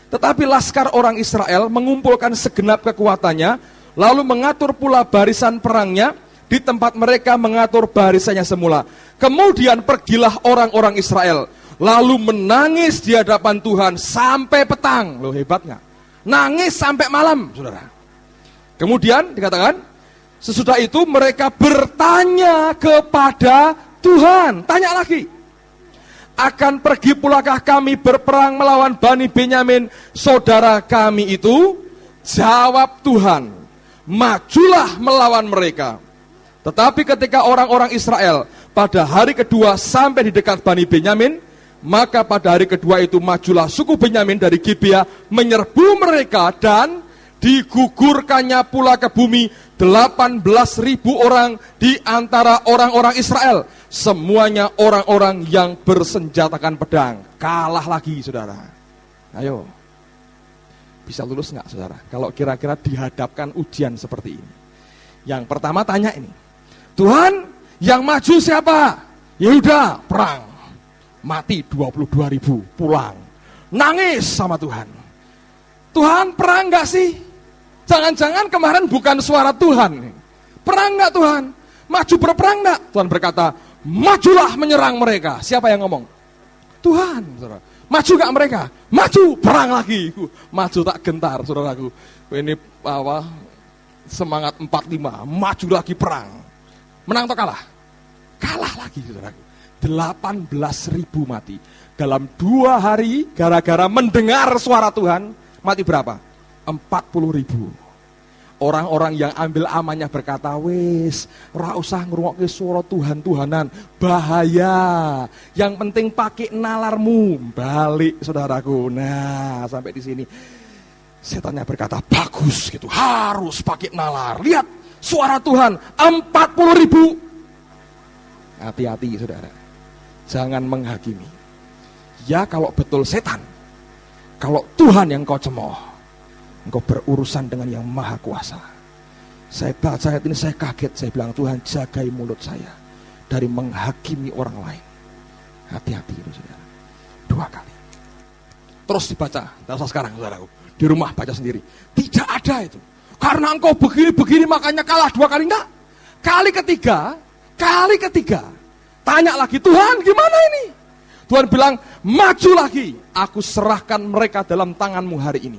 Tetapi laskar orang Israel mengumpulkan segenap kekuatannya, lalu mengatur pula barisan perangnya, di tempat mereka mengatur barisannya semula. Kemudian pergilah orang-orang Israel, lalu menangis di hadapan Tuhan sampai petang. Loh, hebat nggak? Nangis sampai malam, saudara. Kemudian dikatakan, sesudah itu mereka bertanya kepada Tuhan. Tanya lagi. Akan pergi pulakah kami berperang melawan Bani Benyamin, saudara kami itu? Jawab Tuhan, majulah melawan mereka. Tetapi ketika orang-orang Israel pada hari kedua sampai di dekat Bani Benyamin, maka pada hari kedua itu majulah suku Benyamin dari Gibea menyerbu mereka dan digugurkannya pula ke bumi 18.000 orang di antara orang-orang Israel. Semuanya orang-orang yang bersenjatakan pedang. Kalah lagi, saudara. Ayo, bisa lulus nggak, saudara? Kalau kira-kira dihadapkan ujian seperti ini. Yang pertama tanya ini, Tuhan, yang maju siapa? Yehuda, perang. Mati 22.000, pulang. Nangis sama Tuhan. Tuhan, perang nggak sih? Jangan-jangan kemarin bukan suara Tuhan. Perang nggak Tuhan? Maju berperang nggak? Tuhan berkata, majulah menyerang mereka. Siapa yang ngomong? Tuhan. Saudara. Maju nggak mereka? Maju, perang lagi. Maju tak gentar, saudaraku. Ini semangat 45, maju lagi perang. Menang atau kalah? Kalah lagi, saudaraku. 18.000 mati. Dalam 2 hari, gara-gara mendengar suara Tuhan, mati berapa? 40.000. Orang-orang yang ambil amannya berkata, wis, ora usah ngrungokke suara Tuhan-Tuhanan, bahaya. Yang penting pakai nalarmu. Balik, saudaraku. Nah, sampai di sini setannya berkata, bagus gitu, harus pakai nalar. Lihat, suara Tuhan 40.000. Hati-hati, saudara. Jangan menghakimi. Ya, kalau betul setan, kalau Tuhan yang kau cemooh, engkau berurusan dengan yang maha kuasa. Saya baca ayat ini, saya kaget. Saya bilang, Tuhan, jagai mulut saya dari menghakimi orang lain. Hati-hati itu, saudara. 2 kali. Terus dibaca, tidak usah sekarang, saudaraku. Di rumah baca sendiri. Tidak ada itu. Karena engkau begini-begini makanya kalah 2 kali. Enggak. Kali ketiga. Tanya lagi, Tuhan gimana ini? Tuhan bilang, maju lagi. Aku serahkan mereka dalam tanganmu hari ini.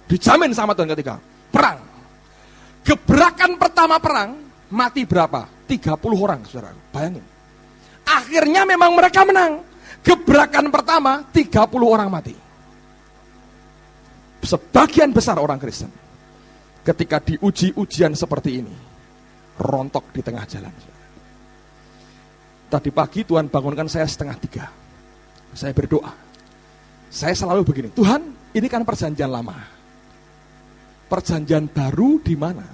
Dijamin sama Tuhan ketika perang. Gebrakan pertama perang, mati berapa? 30 orang, saudara. Bayangin. Akhirnya memang mereka menang. Gebrakan pertama, 30 orang mati. Sebagian besar orang Kristen, ketika diuji ujian seperti ini, rontok di tengah jalan. Tadi pagi Tuhan bangunkan saya 2:30. Saya berdoa. Saya selalu begini, Tuhan, ini kan perjanjian lama. Perjanjian baru di mana?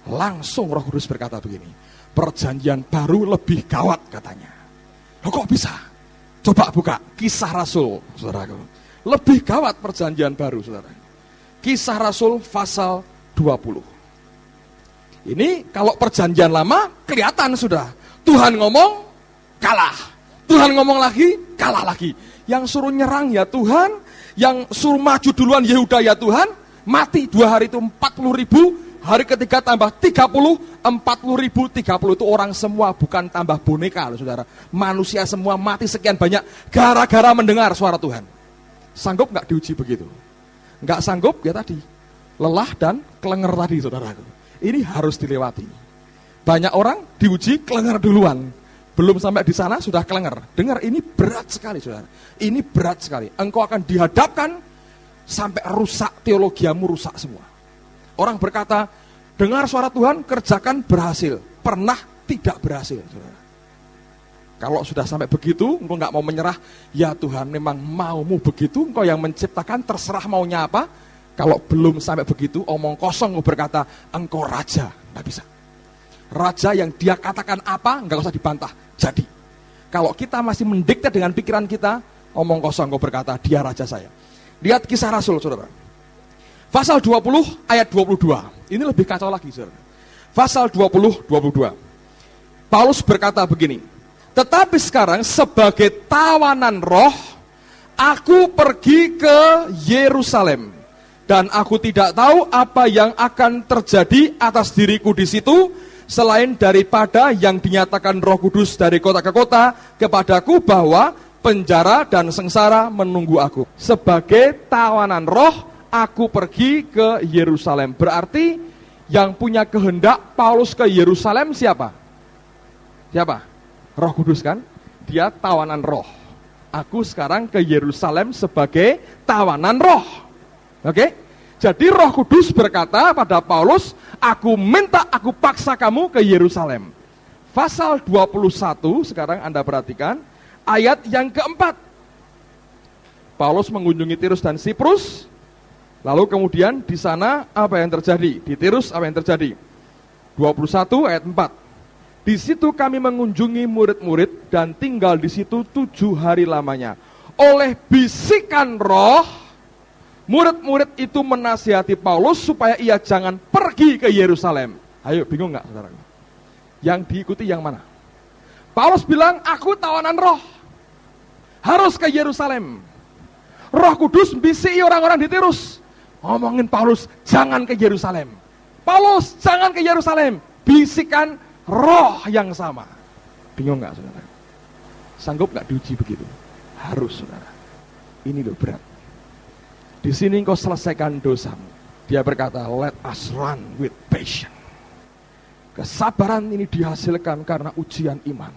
Langsung Roh Kudus berkata begini, perjanjian baru lebih gawat katanya. Loh, kok bisa? Coba buka Kisah Rasul, saudaraku. Lebih gawat perjanjian baru, saudara. Kisah Rasul pasal 20. Ini kalau perjanjian lama kelihatan sudah. Tuhan ngomong, kalah. Tuhan ngomong lagi, kalah lagi. Yang suruh nyerang ya Tuhan, yang suruh maju duluan Yehuda ya Tuhan, mati 2 hari itu 40.000, hari ketiga tambah 30, 40.000, 30 itu orang semua, bukan tambah boneka loh, saudara. Manusia semua mati sekian banyak, gara-gara mendengar suara Tuhan. Sanggup gak diuji begitu? Gak sanggup ya tadi, lelah dan kelenger tadi, saudaraku. Ini harus dilewati. Banyak orang diuji kelenger duluan. Belum sampai di sana sudah kelenger. Dengar, ini berat sekali, saudara. Ini berat sekali. Engkau akan dihadapkan sampai rusak, teologiamu rusak semua. Orang berkata, dengar suara Tuhan, kerjakan, berhasil. Pernah tidak berhasil, saudara. Kalau sudah sampai begitu, engkau gak mau menyerah, ya Tuhan memang maumu begitu, engkau yang menciptakan, terserah maunya apa. Kalau belum sampai begitu, omong kosong, engkau berkata, engkau raja. Gak bisa. Raja yang dia katakan apa, enggak usah dibantah, jadi. Kalau kita masih mendikte dengan pikiran kita, omong kosong, kau berkata, dia raja saya. Lihat Kisah Rasul, saudara. Pasal 20 ayat 22. Ini lebih kacau lagi, saudara. Pasal 20, 22. Paulus berkata begini, tetapi sekarang sebagai tawanan roh, aku pergi ke Yerusalem. Dan aku tidak tahu apa yang akan terjadi atas diriku di situ, selain daripada yang dinyatakan Roh Kudus dari kota ke kota kepadaku bahwa penjara dan sengsara menunggu aku. Sebagai tawanan roh, aku pergi ke Yerusalem. Berarti yang punya kehendak Paulus ke Yerusalem siapa? Siapa? Roh Kudus kan? Dia tawanan roh. Aku sekarang ke Yerusalem sebagai tawanan roh. Oke? Jadi Roh Kudus berkata pada Paulus, aku paksa kamu ke Yerusalem. Pasal 21, sekarang Anda perhatikan, ayat yang keempat. Paulus mengunjungi Tirus dan Siprus, lalu kemudian di sana apa yang terjadi? Di Tirus apa yang terjadi? 21 ayat 4. Di situ kami mengunjungi murid-murid dan tinggal di situ 7 hari lamanya. Oleh bisikan roh, murid-murid itu menasihati Paulus supaya ia jangan pergi ke Yerusalem. Ayo, bingung nggak saudara? Yang diikuti yang mana? Paulus bilang, aku tawanan roh, harus ke Yerusalem. Roh Kudus bisiki orang-orang di Tirus, ngomongin Paulus, jangan ke Yerusalem. Paulus, jangan ke Yerusalem. Bisikan roh yang sama. Bingung nggak saudara? Sanggup nggak diuji begitu? Harus saudara. Ini loh berat. Di sini engkau selesaikan dosamu. Dia berkata, let us run with patience. Kesabaran ini dihasilkan karena ujian iman.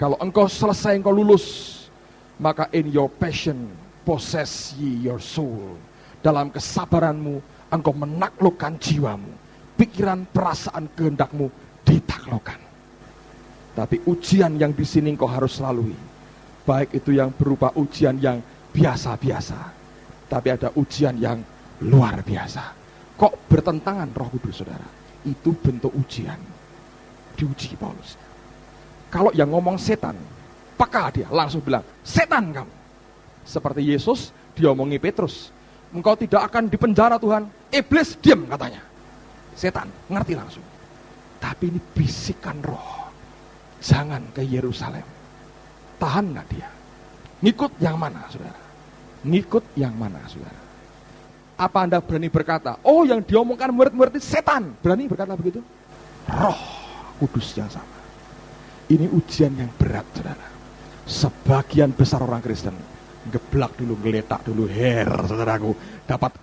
Kalau engkau selesai, engkau lulus, maka in your passion possess ye your soul. Dalam kesabaranmu, engkau menaklukkan jiwamu. Pikiran, perasaan, kehendakmu ditaklukkan. Tapi ujian yang di sini engkau harus lalui, baik itu yang berupa ujian yang biasa-biasa, tapi ada ujian yang luar biasa. Kok bertentangan Roh Kudus, saudara? Itu bentuk ujian. Diuji Paulus. Kalau yang ngomong setan, peka dia, langsung bilang, setan kamu. Seperti Yesus diomongi Petrus, engkau tidak akan dipenjara Tuhan. Iblis, diam katanya. Setan, ngerti langsung. Tapi ini bisikan roh. Jangan ke Yerusalem. Tahan gak dia? Ngikut yang mana, saudara? Ngikut yang mana, saudara? Apa Anda berani berkata, oh yang diomongkan murid-murid itu setan? Berani berkata begitu? Roh Kudus yang sama. Ini ujian yang berat, saudara. Sebagian besar orang Kristen geblak dulu, geletak dulu, saudaraku, dapat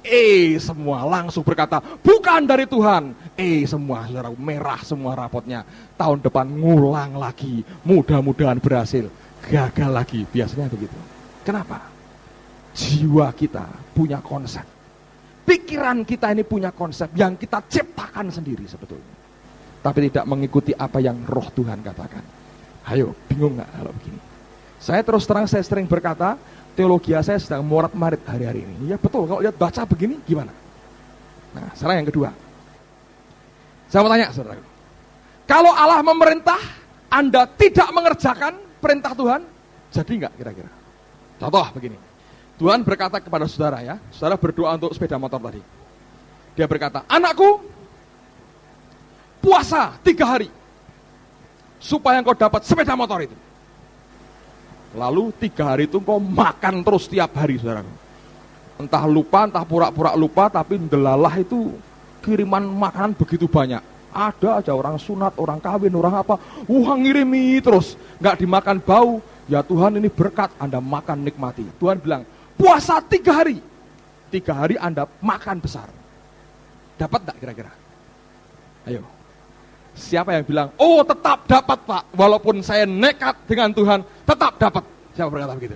semua, langsung berkata, bukan dari Tuhan. Semua, saudaraku, merah semua rapotnya. Tahun depan ngulang lagi, mudah-mudahan berhasil. Gagal lagi, biasanya begitu. Kenapa? Jiwa kita punya konsep. Pikiran kita ini punya konsep yang kita ciptakan sendiri sebetulnya. Tapi tidak mengikuti apa yang roh Tuhan katakan. Ayo, bingung gak kalau begini? Saya terus terang, saya sering berkata, teologi saya sedang morat-marit hari-hari ini. Ya betul, kalau lihat baca begini, gimana? Nah, sekarang yang kedua. Saya mau tanya, saudara. Kalau Allah memerintah, Anda tidak mengerjakan perintah Tuhan, jadi enggak kira-kira? Contoh begini. Tuhan berkata kepada saudara ya, saudara berdoa untuk sepeda motor tadi. Dia berkata, anakku, puasa 3 hari, supaya engkau dapat sepeda motor itu. Lalu 3 hari itu engkau makan terus tiap hari, saudara. Entah lupa, entah pura-pura lupa, tapi delalah itu kiriman makanan begitu banyak. Ada aja orang sunat, orang kawin, orang apa, ngirimi terus, nggak dimakan bau. Ya Tuhan, ini berkat, Anda makan nikmati. Tuhan bilang, puasa 3 hari. 3 hari Anda makan besar. Dapat enggak kira-kira? Ayo. Siapa yang bilang, oh tetap dapat Pak, walaupun saya nekat dengan Tuhan, tetap dapat. Siapa berkata begitu?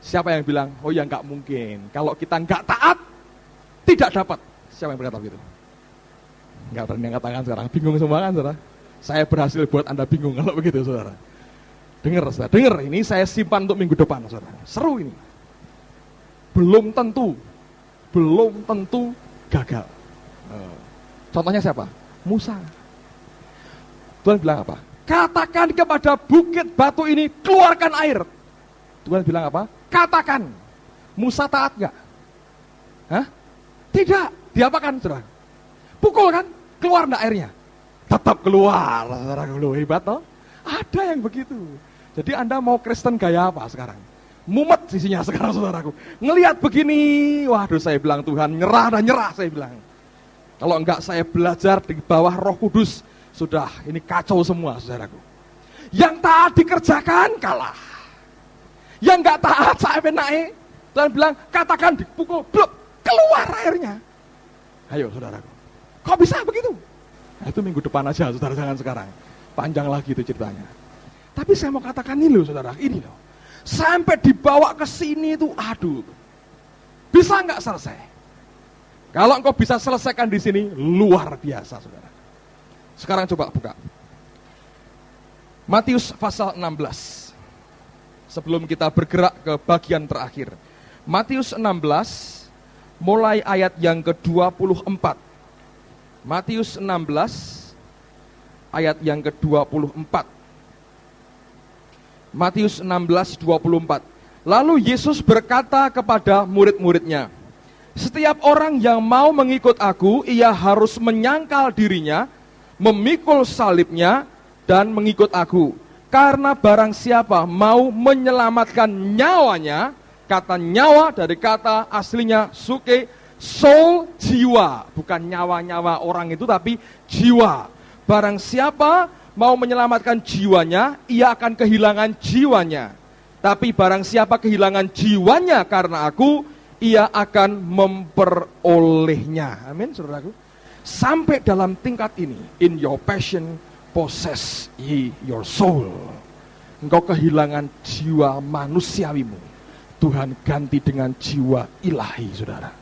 Siapa yang bilang, oh ya enggak mungkin, kalau kita enggak taat, tidak dapat. Siapa yang berkata begitu? Enggak berani angkat tangan sekarang, bingung semua kan saudara? Saya berhasil buat Anda bingung kalau begitu saudara. Dengar saudara, dengar, ini saya simpan untuk minggu depan saudara. Seru ini. Belum tentu gagal. Contohnya siapa? Musa. Tuhan bilang apa? Katakan kepada bukit batu ini, keluarkan air. Tuhan bilang apa? Katakan. Musa taat gak? Hah? Tidak. Diapakan, saudara? Pukul kan? Keluar enggak airnya? Tetap keluar, saudara. Hebat toh? Ada yang begitu. Jadi Anda mau Kristen gaya apa sekarang? Mumet sisinya sekarang, saudaraku. Ngelihat begini, waduh, saya bilang Tuhan, nyerah dan nyerah, saya bilang. Kalau enggak saya belajar di bawah Roh Kudus, sudah ini kacau semua, saudaraku. Yang taat dikerjakan kalah. Yang enggak taat saya naik dan bilang katakan dipukul, blok, keluar airnya. Ayo saudaraku, kok bisa begitu? Nah, itu minggu depan aja, saudara, jangan sekarang. Panjang lagi itu ceritanya. Tapi saya mau katakan ini loh, saudara, ini loh. Sampai dibawa ke sini itu, aduh, bisa nggak selesai? Kalau engkau bisa selesaikan di sini, luar biasa, saudara. Sekarang coba buka Matius pasal 16. Sebelum kita bergerak ke bagian terakhir. Matius 16, mulai ayat yang ke-24. Matius 16, ayat yang ke-24. Matius 16, 24. Lalu Yesus berkata kepada murid-muridnya, setiap orang yang mau mengikut aku, ia harus menyangkal dirinya, memikul salibnya, dan mengikut aku. Karena barang siapa mau menyelamatkan nyawanya, kata nyawa dari kata aslinya suke, soul, jiwa. Bukan nyawa-nyawa orang itu, tapi jiwa. Barang siapa mau menyelamatkan jiwanya, ia akan kehilangan jiwanya. Tapi barang siapa kehilangan jiwanya karena aku, ia akan memperolehnya. Amin, saudaraku. Sampai dalam tingkat ini, in your passion, possess ye your soul. Engkau kehilangan jiwa manusiawimu, Tuhan ganti dengan jiwa ilahi, saudara.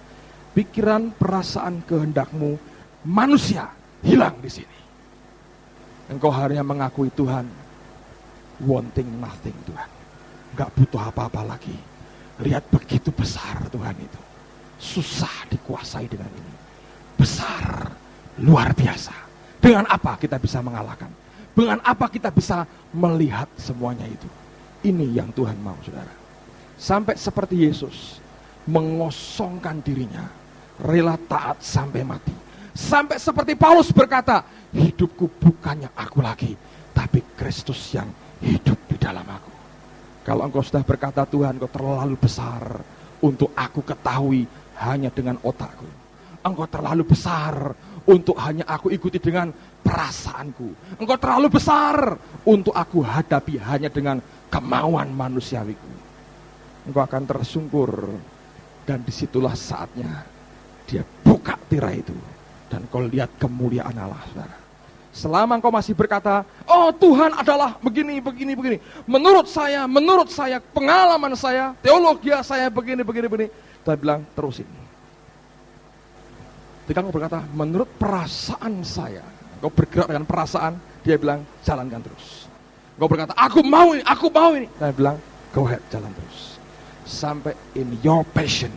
Pikiran, perasaan, kehendakmu manusia hilang di sini. Engkau hanya mengakui Tuhan, wanting nothing, Tuhan. Enggak butuh apa-apa lagi. Lihat begitu besar Tuhan itu. Susah dikuasai dengan ini. Besar, luar biasa. Dengan apa kita bisa mengalahkan? Dengan apa kita bisa melihat semuanya itu? Ini yang Tuhan mau, saudara. Sampai seperti Yesus mengosongkan dirinya, rela taat sampai mati. Sampai seperti Paulus berkata, hidupku bukannya aku lagi, tapi Kristus yang hidup di dalam aku. Kalau engkau sudah berkata, Tuhan, engkau terlalu besar untuk aku ketahui hanya dengan otakku. Engkau terlalu besar untuk hanya aku ikuti dengan perasaanku. Engkau terlalu besar untuk aku hadapi hanya dengan kemauan manusiawiku. Engkau akan tersungkur, dan disitulah saatnya dia buka tirai itu, dan kau lihat kemuliaan Allah, saudara. Selama engkau masih berkata, oh Tuhan adalah begini, begini, begini. Menurut saya, pengalaman saya, teologi saya begini. Dia bilang, terusin. Ketika engkau berkata, menurut perasaan saya, engkau bergerak dengan perasaan, dia bilang, jalankan terus. Engkau berkata, aku mau ini. Dia bilang, go ahead, jalan terus. Sampai in your passion,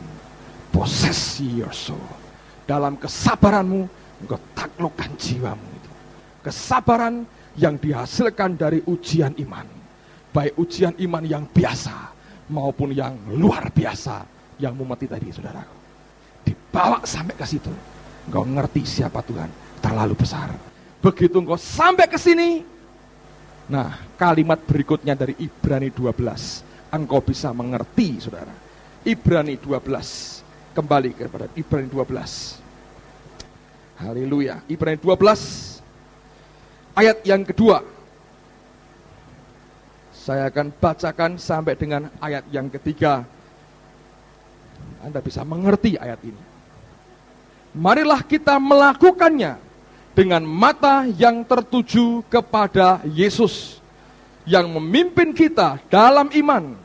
possess your soul. Dalam kesabaranmu, engkau taklukkan jiwamu. Kesabaran yang dihasilkan dari ujian iman, baik ujian iman yang biasa maupun yang luar biasa yang memati tadi, saudaraku. Dibawa sampai ke situ, engkau ngerti siapa Tuhan, terlalu besar. Begitu engkau sampai ke sini, nah kalimat berikutnya dari Ibrani 12, engkau bisa mengerti, saudara. Ibrani 12, kembali kepada Ibrani 12. Haleluya. Ibrani 12 ayat yang kedua. Saya akan bacakan sampai dengan ayat yang ketiga. Anda bisa mengerti ayat ini. Marilah kita melakukannya dengan mata yang tertuju kepada Yesus, yang memimpin kita dalam iman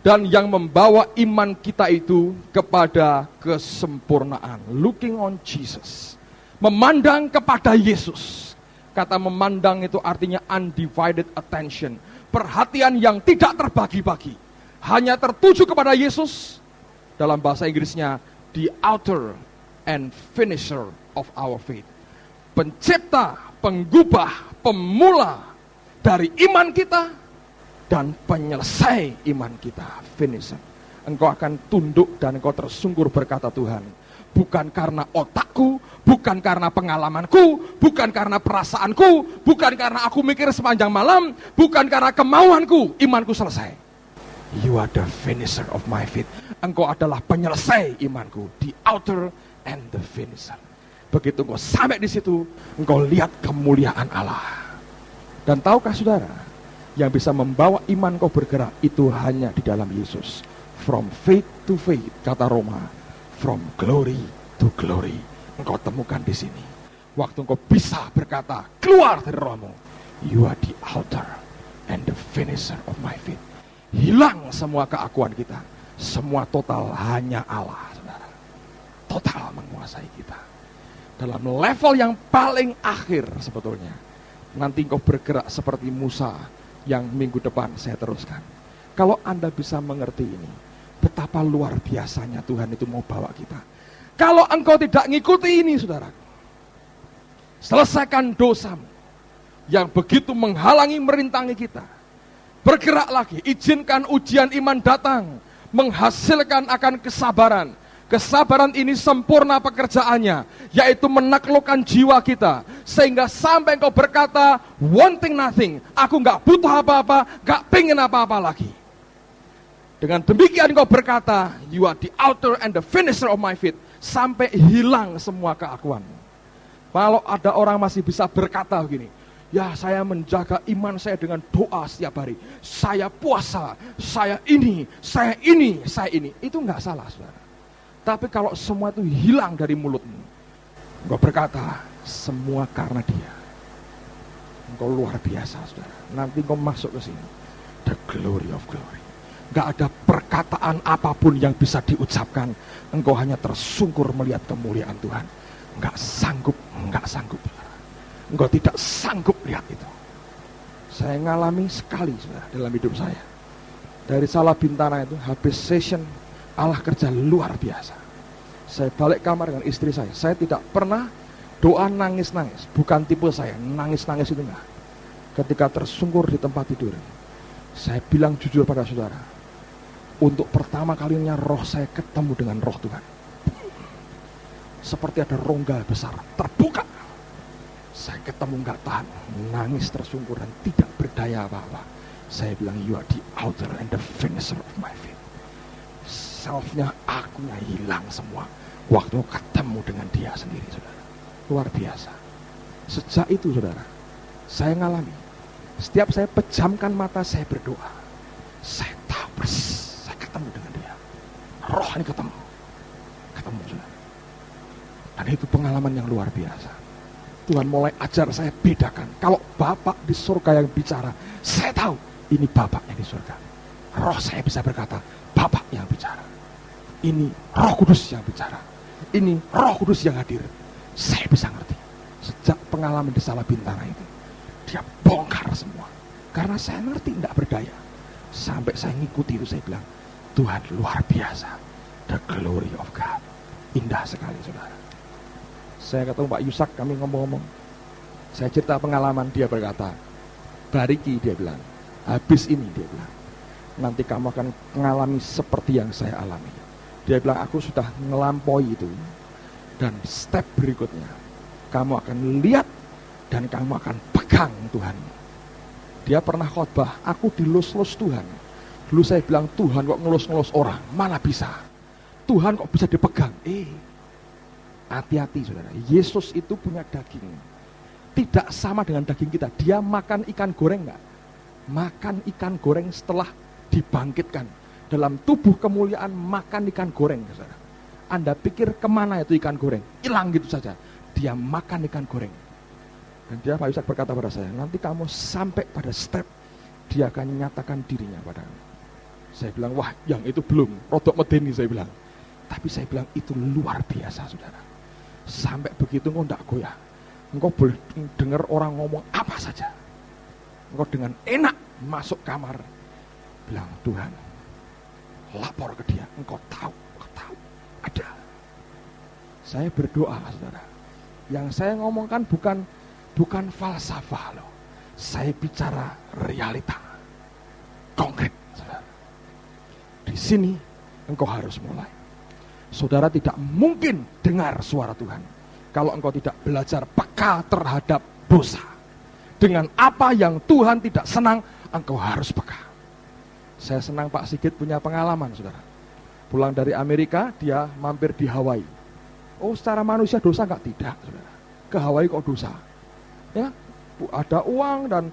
dan yang membawa iman kita itu kepada kesempurnaan. Looking on Jesus. Memandang kepada Yesus. Kata memandang itu artinya undivided attention. Perhatian yang tidak terbagi-bagi. Hanya tertuju kepada Yesus. Dalam bahasa Inggrisnya, the author and finisher of our faith. Pencipta, penggubah, pemula dari iman kita dan penyelesai iman kita. Finisher. Engkau akan tunduk dan engkau tersungkur berkata, Tuhan, Bukan karena otakku, bukan karena pengalamanku, bukan karena perasaanku, bukan karena aku mikir sepanjang malam, bukan karena kemauanku, imanku selesai. You are the finisher of my faith. Engkau adalah penyelesai imanku, the author and the finisher. Begitu engkau sampai di situ, engkau lihat kemuliaan Allah. Dan tahukah saudara, yang bisa membawa iman kau bergerak itu hanya di dalam Yesus. From faith to faith, kata Roma. From glory to glory. Engkau temukan di sini. Waktu engkau bisa berkata, keluar dari rohmu. You are the author and the finisher of my faith. Hilang semua keakuan kita. Semua total hanya Allah, saudara. Total menguasai kita. Dalam level yang paling akhir sebetulnya. Nanti engkau bergerak seperti Musa yang minggu depan saya teruskan. Kalau Anda bisa mengerti ini, betapa luar biasanya Tuhan itu mau bawa kita. Kalau engkau tidak ngikuti ini, saudara, selesaikan dosamu yang begitu menghalangi merintangi kita. Bergerak lagi, izinkan ujian iman datang, menghasilkan akan kesabaran. Kesabaran ini sempurna pekerjaannya, yaitu menaklukkan jiwa kita. Sehingga sampai engkau berkata, wanting nothing, aku gak butuh apa-apa, gak pengen apa-apa lagi. Dengan demikian engkau berkata, you are the author and the finisher of my faith. Sampai hilang semua keakuanmu. Kalau ada orang masih bisa berkata begini, ya saya menjaga iman saya dengan doa setiap hari. Saya puasa, saya ini. Itu gak salah, saudara. Tapi kalau semua itu hilang dari mulutmu, engkau berkata, semua karena dia. Engkau luar biasa, saudara. Nanti engkau masuk ke sini. The glory of glory. Gak ada perkataan apapun yang bisa diucapkan. Engkau hanya tersungkur melihat kemuliaan Tuhan. Gak sanggup. Engkau tidak sanggup lihat itu. Saya ngalami sekali, saudara, dalam hidup saya. Dari Salah Bintana itu, habis session, Allah kerja luar biasa. Saya balik kamar dengan istri saya. Saya tidak pernah doa nangis-nangis. Bukan tipe saya, nangis-nangis itu enggak. Ketika tersungkur di tempat tidur, saya bilang jujur pada saudara, untuk pertama kalinya roh saya ketemu dengan roh Tuhan. Seperti ada rongga besar terbuka. Saya ketemu enggak tahan, nangis tersungkur dan tidak berdaya apa-apa. Saya bilang, you are the author and the finisher of my faith. Selfnya, akunya hilang semua waktu ketemu dengan dia sendiri, saudara. Luar biasa. Sejak itu, saudara, saya ngalami, setiap saya pejamkan mata, saya berdoa, saya tahu persis saya ketemu dengan dia. Roh ini ketemu, saudara. Dan itu pengalaman yang luar biasa. Tuhan mulai ajar saya bedakan. Kalau Bapak di surga yang bicara, saya tahu ini Bapak yang di surga. Roh saya bisa berkata, Bapak yang bicara. Ini Roh Kudus yang bicara. Ini Roh Kudus yang hadir. Saya bisa ngerti. Sejak pengalaman di Salah Bintana itu, dia bongkar semua. Karena saya ngerti tidak berdaya. Sampai saya ngikuti itu, saya bilang, Tuhan luar biasa. The glory of God. Indah sekali, saudara. Saya ketemu Pak Yusak, kami ngomong-ngomong. Saya cerita pengalaman, dia berkata, Bariki, dia bilang, habis ini, dia bilang, nanti kamu akan mengalami seperti yang saya alami. Dia bilang, aku sudah ngelampaui itu. Dan step berikutnya, kamu akan lihat dan kamu akan pegang Tuhan. Dia pernah khotbah, aku dilus-lus Tuhan. Dulu saya bilang, Tuhan kok ngelus-ngelus orang, mana bisa. Tuhan kok bisa dipegang. Hati-hati, saudara. Yesus itu punya daging. Tidak sama dengan daging kita. Dia makan ikan goreng enggak? Makan ikan goreng setelah dibangkitkan. Dalam tubuh kemuliaan makan ikan goreng, saudara. Anda pikir kemana itu ikan goreng? Hilang gitu saja. Dia makan ikan goreng. Dan dia, Pak Yusak berkata pada saya, nanti kamu sampai pada step, dia akan nyatakan dirinya padamu. Saya bilang, wah yang itu belum, rodok medeni saya bilang. Tapi saya bilang, itu luar biasa, saudara. Sampai begitu engkau tidak goyah. Engkau boleh dengar orang ngomong apa saja. Engkau dengan enak masuk kamar. Bilang, Tuhan, lapor ke dia. Engkau tahu ada. Saya berdoa, saudara. Yang saya ngomongkan bukan falsafah loh. Saya bicara realita. Konkret, saudara. Di sini engkau harus mulai. saudara tidak mungkin dengar suara Tuhan kalau engkau tidak belajar peka terhadap dosa. Dengan apa yang Tuhan tidak senang, engkau harus peka. Saya senang Pak Sigit punya pengalaman, saudara. Pulang dari Amerika, dia mampir di Hawaii. Oh, secara manusia dosa nggak? Tidak, saudara. Ke Hawaii kok dosa? Ya, ada uang dan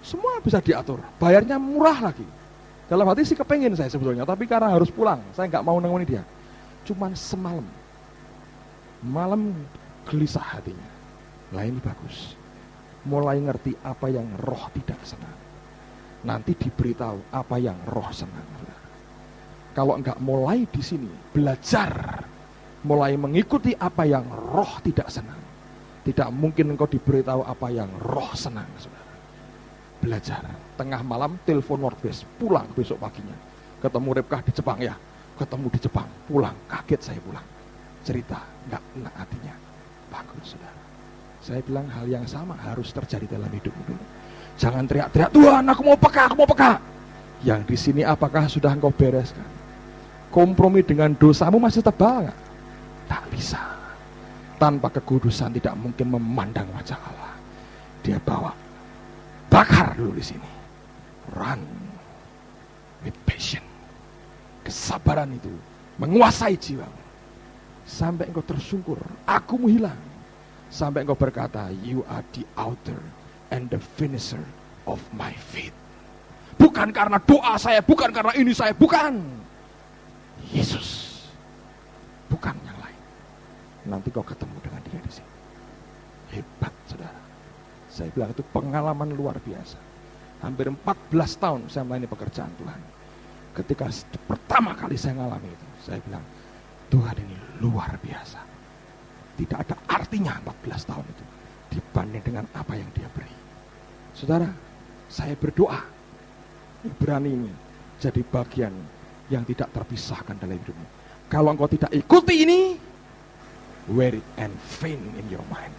semua bisa diatur. Bayarnya murah lagi. Dalam hati sih kepengen saya sebetulnya, tapi karena harus pulang, saya nggak mau nemeni dia. Cuman semalam, malam gelisah hatinya. Lah ini bagus. Mulai ngerti apa yang roh tidak senang. Nanti diberitahu apa yang roh senang. Kalau enggak mulai di sini, belajar, mulai mengikuti apa yang roh tidak senang, tidak mungkin engkau diberitahu apa yang roh senang, saudara. Belajar. Tengah malam telepon Northwest, pulang besok paginya. Ketemu Repkah di Jepang ya, ketemu di Jepang, pulang, kaget saya pulang. Cerita, enggak enak hatinya. Bagus, saudara. Saya bilang hal yang sama harus terjadi dalam hidupmu. Jangan teriak-teriak, Tuhan aku mau peka, aku mau peka. Yang di sini apakah sudah engkau bereskan? Kompromi dengan dosamu masih tebal nggak? Tak bisa. Tanpa kekudusan tidak mungkin memandang wajah Allah. Dia bawa, bakar dulu di sini. Run with passion. Kesabaran itu menguasai jiwamu. Sampai engkau tersungkur, aku mau hilang. Sampai engkau berkata, you are the author and the finisher of my faith. Bukan karena doa saya, bukan karena ini saya, bukan. Yesus. Bukan yang lain. Nanti kau ketemu dengan dia di sini. Hebat, saudara. Saya bilang itu pengalaman luar biasa. Hampir 14 tahun saya melayani pekerjaan Tuhan. Ketika pertama kali saya ngalami itu, saya bilang, Tuhan ini luar biasa. Tidak ada artinya 14 tahun itu dibanding dengan apa yang dia beri. Saudara, saya berdoa Ibrani ini jadi bagian yang tidak terpisahkan dalam hidupmu. Kalau engkau tidak ikuti ini, wear it and faint in your mind.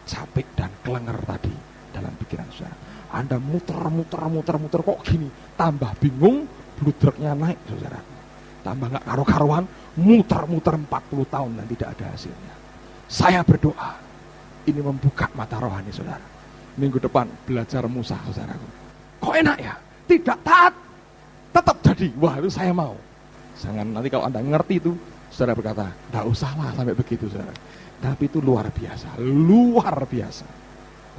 Capek dan kelenger tadi dalam pikiran saudara. Anda muter kok gini, tambah bingung, blood drugnya naik, saudara. Tambah gak karu-karuan, muter 40 tahun dan tidak ada hasilnya. Saya berdoa, ini membuka mata rohani saudara. Minggu depan belajar Musa, saudaraku. Kok enak ya? Tidak taat, tetap jadi. Wah, itu saya mau. Jangan nanti kalau Anda ngerti itu, saudara berkata, tidak usahlah sampai begitu, saudara. Tapi itu luar biasa, luar biasa,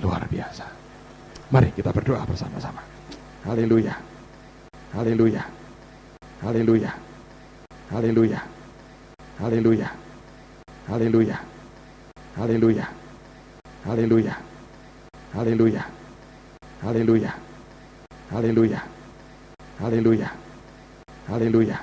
luar biasa. Mari kita berdoa bersama-sama. Haleluya, haleluya, haleluya, haleluya, haleluya, haleluya. Haleluya. Haleluya. Haleluya. Haleluya. Haleluya. Haleluya. Haleluya.